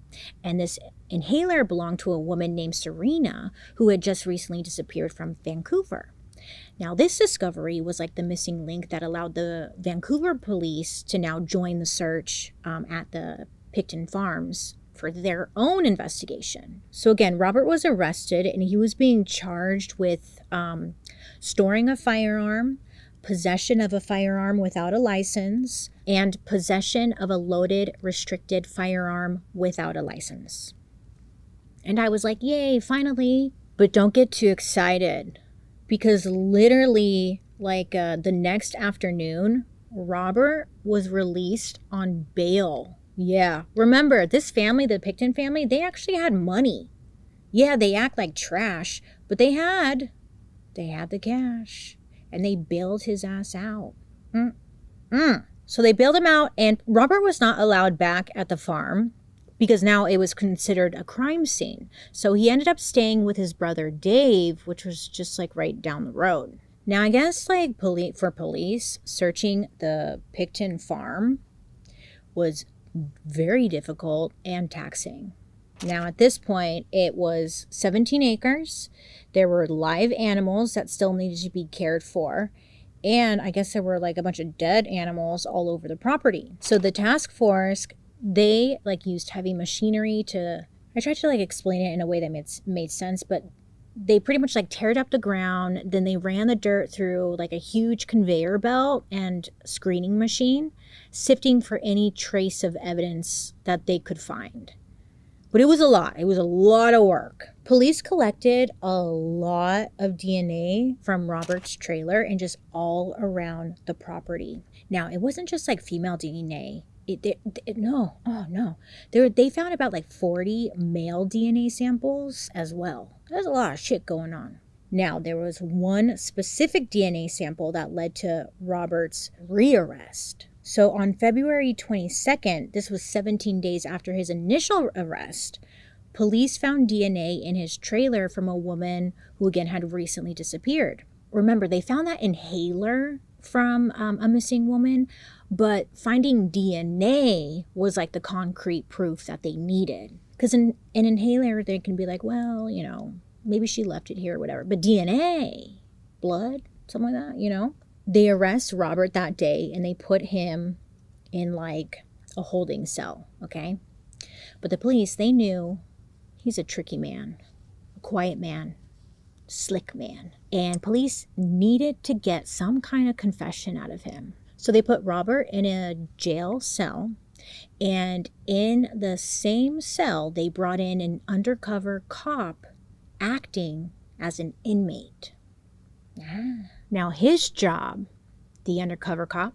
and this inhaler belonged to a woman named Serena who had just recently disappeared from Vancouver. Now, this discovery was the missing link that allowed the Vancouver police to now join the search at the Pickton Farms for their own investigation. So again, Robert was arrested and he was being charged with storing a firearm, possession of a firearm without a license, and possession of a loaded, restricted firearm without a license. And I was like, yay, finally. But don't get too excited, because literally, the next afternoon, Robert was released on bail. Yeah. Remember, this family, the Pickton family, they actually had money. Yeah, they act like trash, but they had the cash, and they bailed his ass out. So they bailed him out, and Robert was not allowed back at the farm because now it was considered a crime scene. So he ended up staying with his brother Dave, which was just right down the road. Now, I guess for police, searching the Pickton farm was very difficult and taxing. Now, at this point, it was 17 acres. There were live animals that still needed to be cared for. And I guess there were a bunch of dead animals all over the property. So the task force, they used heavy machinery I tried to explain it in a way that made sense, but they pretty much teared up the ground. Then they ran the dirt through a huge conveyor belt and screening machine, sifting for any trace of evidence that they could find. But it was a lot. It was a lot of work. Police collected a lot of DNA from Robert's trailer and just all around the property. Now, it wasn't just female DNA. No. They found about 40 male DNA samples as well. There's a lot of shit going on. Now, there was one specific DNA sample that led to Robert's rearrest. So on February 22nd, this was 17 days after his initial arrest, police found DNA in his trailer from a woman who, again, had recently disappeared. Remember, they found that inhaler from a missing woman, but finding DNA was the concrete proof that they needed. Because in an inhaler, they can be maybe she left it here or whatever. But DNA, blood, something like that, They arrest Robert that day and they put him in a holding cell, okay? But the police, they knew he's a tricky man, a quiet man, slick man. And police needed to get some kind of confession out of him. So they put Robert in a jail cell, and in the same cell, they brought in an undercover cop acting as an inmate. Now, his job, the undercover cop,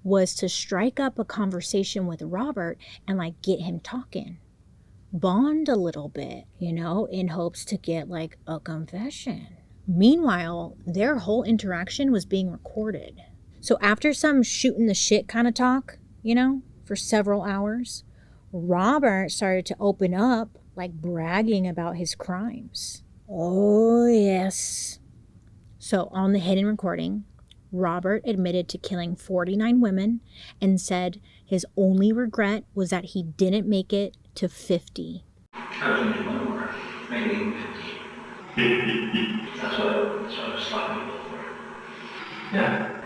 was to strike up a conversation with Robert and get him talking, bond a little bit, in hopes to get a confession. Meanwhile, their whole interaction was being recorded. So after some shooting the shit kind of talk, for several hours, Robert started to open up, bragging about his crimes. Oh, yes. So on the hidden recording, Robert admitted to killing 49 women and said his only regret was that he didn't make it to 50. I was only one more, maybe 50. That's what I was stopping people for. Yeah.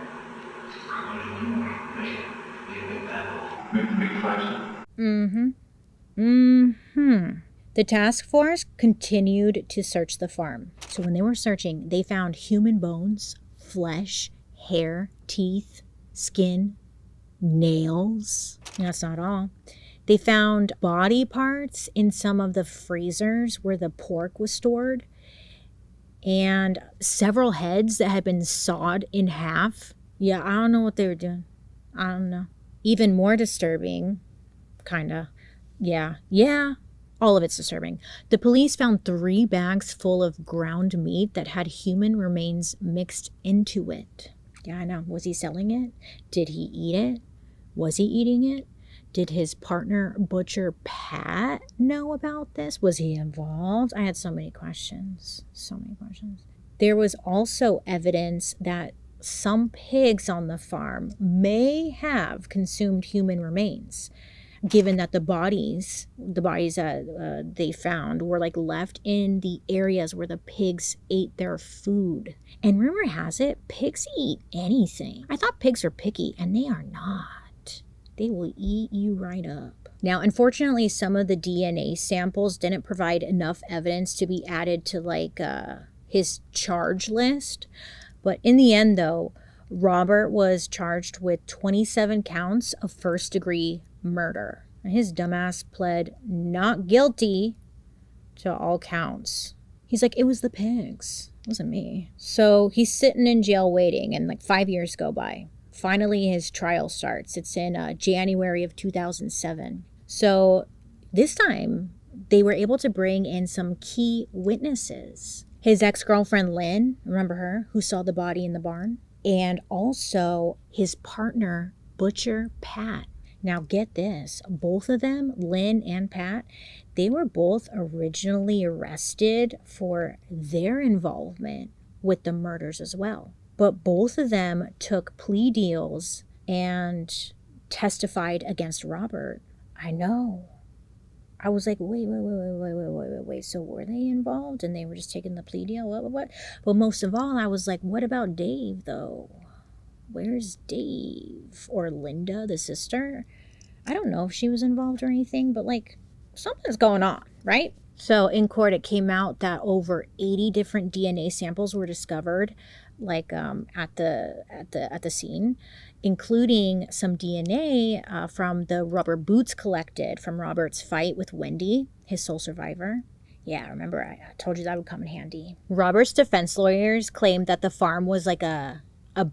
Only one more, maybe a big bad hole. Big five. The task force continued to search the farm. So when they were searching, they found human bones, flesh, hair, teeth, skin, nails. That's not all. They found body parts in some of the freezers where the pork was stored, and several heads that had been sawed in half. Yeah, I don't know what they were doing. I don't know. Even more disturbing, kinda. Yeah. All of it's disturbing. The police found 3 bags full of ground meat that had human remains mixed into it. Yeah, I know. Was he selling it? Did he eat it? Was he eating it? Did his partner, Butcher Pat, know about this? Was he involved? I had so many questions. There was also evidence that some pigs on the farm may have consumed human remains, given that the bodies that they found were left in the areas where the pigs ate their food. And rumor has it, pigs eat anything. I thought pigs are picky, and they are not. They will eat you right up. Now, unfortunately, some of the DNA samples didn't provide enough evidence to be added to his charge list. But in the end, though, Robert was charged with 27 counts of first-degree murder. And his dumbass pled not guilty to all counts. He's like, it was the pigs. It wasn't me. So he's sitting in jail waiting, and like 5 years go by. Finally, his trial starts. It's in January of 2007. So this time, they were able to bring in some key witnesses. His ex-girlfriend, Lynn, remember her, who saw the body in the barn? And also his partner, Butcher Pat. Now get this, both of them, Lynn and Pat, they were both originally arrested for their involvement with the murders as well. But both of them took plea deals and testified against Robert. I know. I was like, wait. So were they involved and they were just taking the plea deal? What? But most of all, I was like, what about Dave, though? Where's Dave? Or Linda, the sister? I don't know if she was involved or anything, but like, something's going on, right? So in court, it came out that over 80 different DNA samples were discovered, like at the scene, including some DNA from the rubber boots collected from Robert's fight with Wendy, his sole survivor. Yeah, remember I told you that would come in handy. Robert's defense lawyers claimed that the farm was like a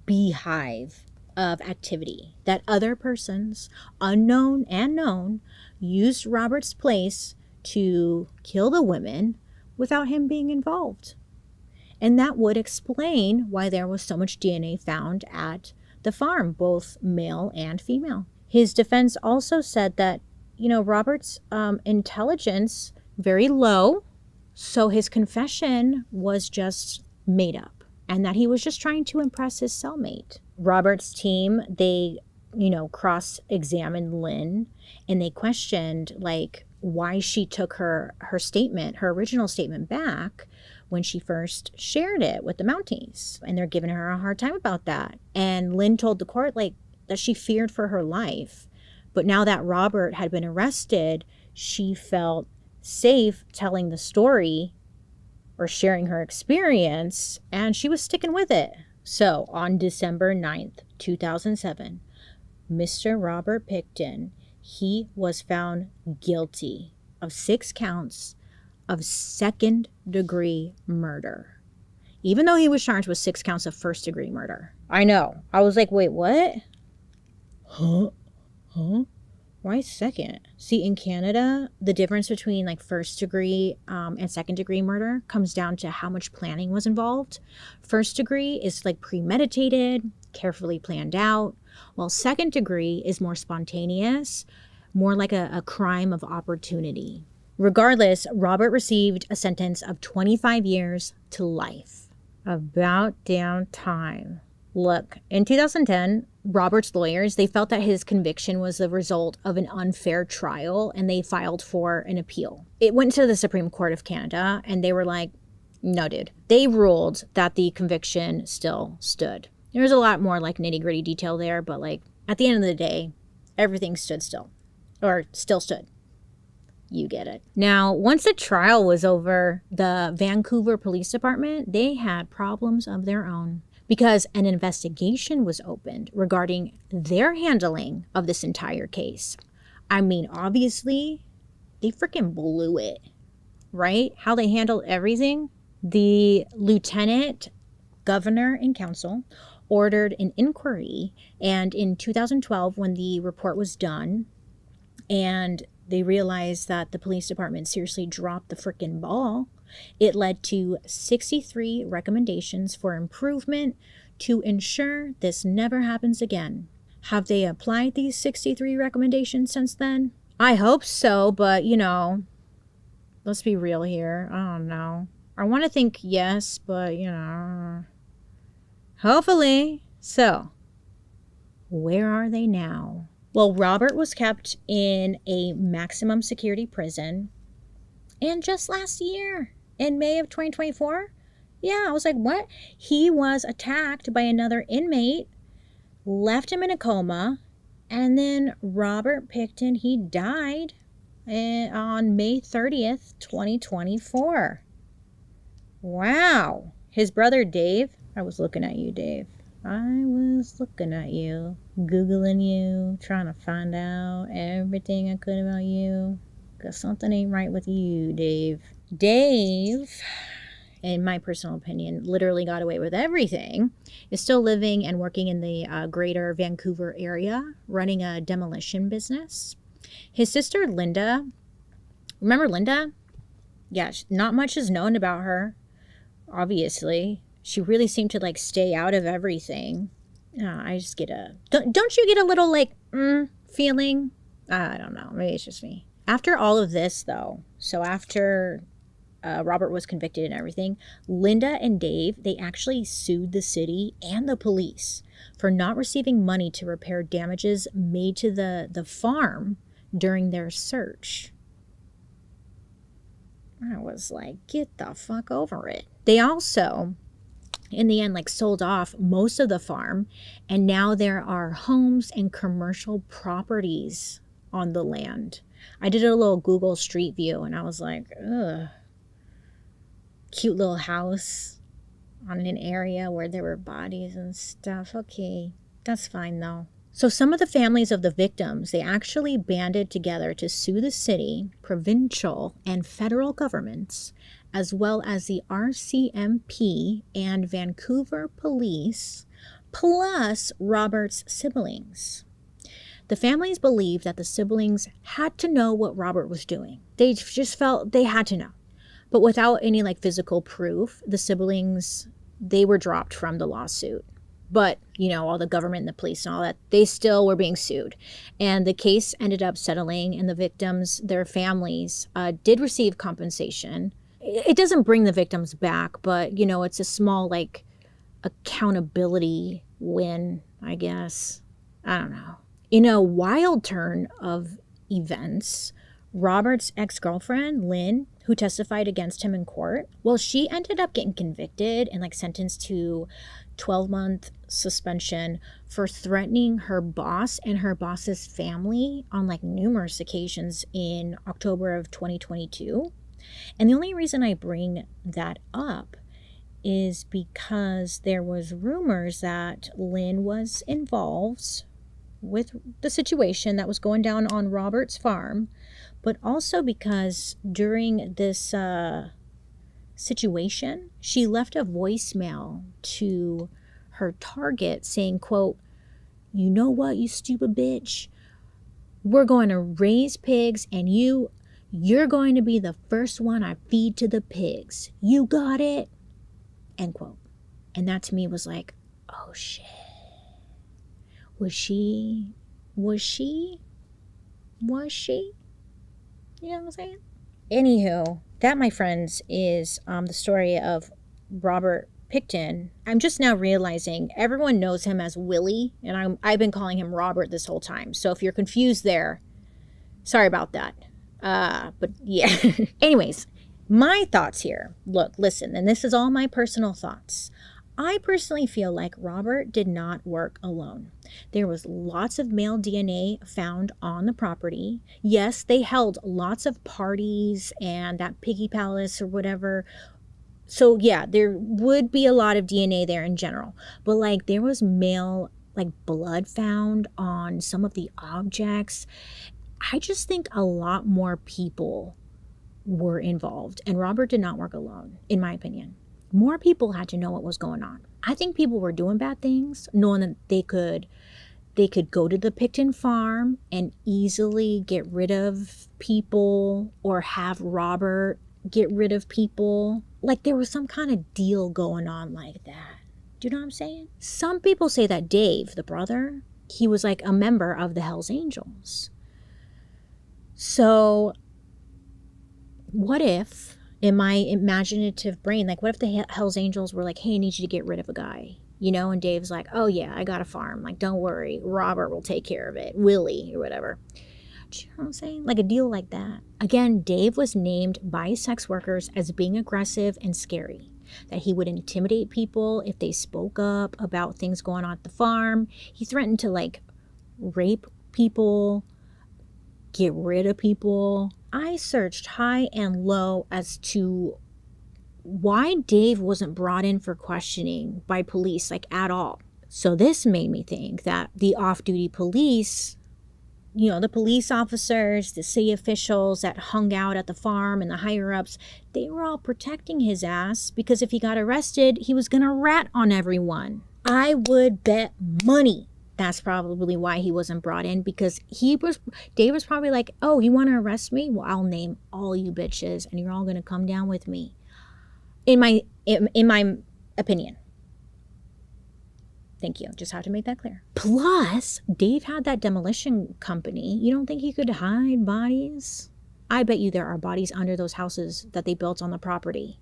beehive of activity, that other persons, unknown and known, used Robert's place to kill the women without him being involved. And that would explain why there was so much DNA found at the farm, both male and female. His defense also said that, Robert's intelligence very low, so his confession was just made up, and that he was just trying to impress his cellmate. Robert's team, they, cross-examined Lynn, and they questioned, why she took her original statement back when she first shared it with the Mounties. And they're giving her a hard time about that. And Lynn told the court, that she feared for her life. But now that Robert had been arrested, she felt safe telling the story or sharing her experience, and she was sticking with it. So on December 9th, 2007, Mr. Robert Pickton, he was found guilty of 6 counts of second-degree murder, even though he was charged with 6 counts of first-degree murder. I know. I was like, wait, what? Huh? Why second? See, in Canada, the difference between first-degree and second-degree murder comes down to how much planning was involved. First-degree is premeditated, carefully planned out, while second-degree is more spontaneous, more like a crime of opportunity. Regardless, Robert received a sentence of 25 years to life. About damn time. Look, in 2010, Robert's lawyers, they felt that his conviction was the result of an unfair trial, and they filed for an appeal. It went to the Supreme Court of Canada, and they were like, no, dude. They ruled that the conviction still stood. There's a lot more nitty-gritty detail there, but at the end of the day, everything stood still. Or still stood. You get it. Now, once the trial was over, the Vancouver Police Department, they had problems of their own, because an investigation was opened regarding their handling of this entire case. I mean, obviously, they freaking blew it, right? How they handled everything. The lieutenant governor and council ordered an inquiry, and in 2012, when the report was done, and they realized that the police department seriously dropped the freaking ball, it led to 63 recommendations for improvement to ensure this never happens again. Have they applied these 63 recommendations since then? I hope so, but let's be real here. I don't know. I want to think yes, but hopefully. So, where are they now? Well, Robert was kept in a maximum security prison, and just last year, in May of 2024, I was like, what? He was attacked by another inmate, left him in a coma, and then Robert Pickton, he died on May 30th, 2024. Wow. His brother Dave, I was looking at you, Dave. I was looking at you, Googling you, trying to find out everything I could about you. Because something ain't right with you, Dave. Dave, in my personal opinion, literally got away with everything, is still living and working in the greater Vancouver area, running a demolition business. His sister, Linda, remember Linda? Yeah, not much is known about her, obviously. She really seemed to like stay out of everything. I just get a... Don't you get a little like, feeling? I don't know. Maybe it's just me. After all of this, though, so after Robert was convicted and everything, Linda and Dave, they actually sued the city and the police for not receiving money to repair damages made to the farm during their search. I was like, get the fuck over it. They also, in the end, like sold off most of the farm, and now there are homes and commercial properties on the land. I did a little Google Street View and I was like, ugh. Cute little house on an area where there were bodies and stuff. Okay, that's fine though. So some of the families of the victims, they actually banded together to sue the city, provincial, and federal governments, as well as the RCMP and Vancouver police, plus Robert's siblings. The families believed that the siblings had to know what Robert was doing. They just felt they had to know. But without any like physical proof, the siblings, they were dropped from the lawsuit. But, you know, all the government and the police and all that, they still were being sued. And the case ended up settling, and the victims, their families, did receive compensation. It doesn't bring the victims back, but, you know, it's a small, like, accountability win, I guess. I don't know. In a wild turn of events, Robert's ex-girlfriend, Lynn, who testified against him in court, well, she ended up getting convicted and, like, sentenced to 12-month suspension for threatening her boss and her boss's family on like numerous occasions in October of 2022. And the only reason I bring that up is because there was rumors that Lynn was involved with the situation that was going down on Robert's farm, but also because during this situation, she left a voicemail to her target saying, quote, "You know what, you stupid bitch? We're going to raise pigs, and you're going to be the first one I feed to the pigs. You got it?" End quote. And that to me was like, oh shit. Was she? You know what I'm saying? Anywho, that, my friends, is the story of Robert Pickton. I'm just now realizing everyone knows him as Willie, and I've been calling him Robert this whole time. So if you're confused there, sorry about that. But yeah. Anyways, my thoughts here. Look, listen, and this is all my personal thoughts. I personally feel like Robert did not work alone. There was lots of male DNA found on the property. Yes, they held lots of parties and that piggy palace or whatever. So yeah, there would be a lot of DNA there in general. But like there was male like blood found on some of the objects. I just think a lot more people were involved, and Robert did not work alone, in my opinion. More people had to know what was going on. I think people were doing bad things, knowing that they could go to the Pickton farm and easily get rid of people, or have Robert get rid of people. Like there was some kind of deal going on like that. Do you know what I'm saying? Some people say that Dave, the brother, he was like a member of the Hells Angels. So what if, in my imaginative brain, like what if the Hells Angels were like, hey, I need you to get rid of a guy, you know? And Dave's like, oh yeah, I got a farm. Like, don't worry, Robert will take care of it. Willie or whatever. Do you know what I'm saying? Like a deal like that. Again, Dave was named by sex workers as being aggressive and scary, that he would intimidate people if they spoke up about things going on at the farm. He threatened to like rape people, get rid of people. I searched high and low as to why Dave wasn't brought in for questioning by police, like at all. So this made me think that the off-duty police, you know, the police officers, the city officials that hung out at the farm and the higher-ups, they were all protecting his ass because if he got arrested, he was gonna rat on everyone. I would bet money that's probably why he wasn't brought in, because Dave was probably like, oh, you want to arrest me? Well, I'll name all you bitches and you're all going to come down with me. In my opinion. Thank you. Just had to make that clear. Plus, Dave had that demolition company. You don't think he could hide bodies? I bet you there are bodies under those houses that they built on the property.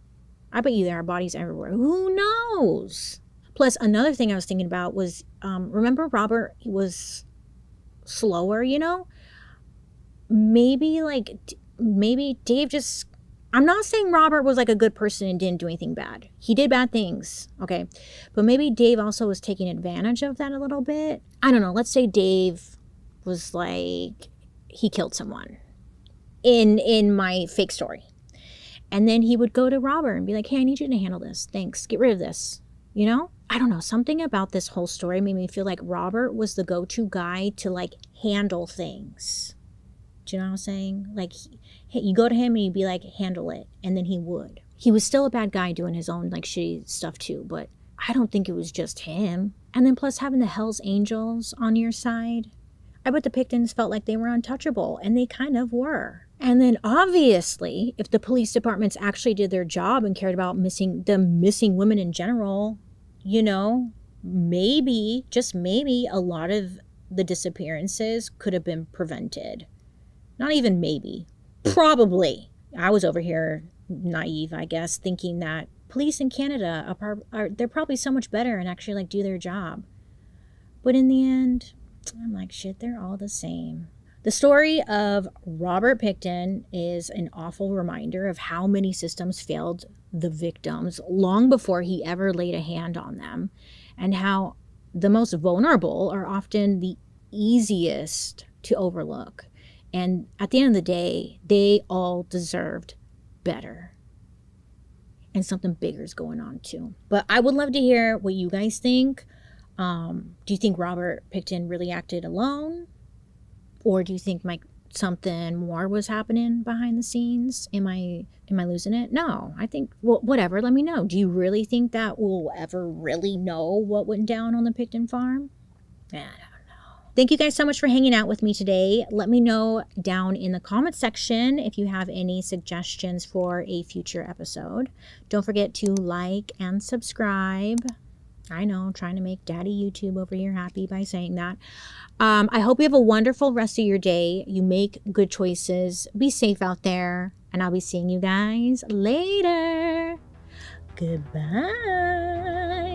I bet you there are bodies everywhere. Who knows? Plus, another thing I was thinking about was, remember Robert, he was slower, you know? Maybe Dave just, I'm not saying Robert was like a good person and didn't do anything bad. He did bad things, okay? But maybe Dave also was taking advantage of that a little bit. I don't know. Let's say Dave was like, he killed someone in my fake story. And then he would go to Robert and be like, hey, I need you to handle this. Thanks. Get rid of this. You know? I don't know. Something about this whole story made me feel like Robert was the go-to guy to like handle things. Do you know what I'm saying? Like, you go to him and you'd be like, handle it. And then he would. He was still a bad guy doing his own like shitty stuff too. But I don't think it was just him. And then plus having the Hells Angels on your side. I bet the Picktons felt like they were untouchable. And they kind of were. And then obviously, if the police departments actually did their job and cared about missing women in general, you know, maybe, just maybe, a lot of the disappearances could have been prevented. Not even maybe. Probably. I was over here naive, I guess, thinking that police in Canada they're probably so much better and actually like do their job. But in the end, I'm like, shit, they're all the same. The story of Robert Pickton is an awful reminder of how many systems failed the victims long before he ever laid a hand on them, and how the most vulnerable are often the easiest to overlook. And at the end of the day, they all deserved better. And something bigger is going on too. But I would love to hear what you guys think. Do you think Robert Pickton really acted alone? Or do you think something more was happening behind the scenes? Am I losing it? No, I think, well, whatever, let me know. Do you really think that we'll ever really know what went down on the Pickton farm? I don't know. Thank you guys so much for hanging out with me today. Let me know down in the comment section if you have any suggestions for a future episode. Don't forget to like and subscribe. I know, trying to make daddy YouTube over here happy by saying that. I hope you have a wonderful rest of your day. You make good choices. Be safe out there. And I'll be seeing you guys later. Goodbye.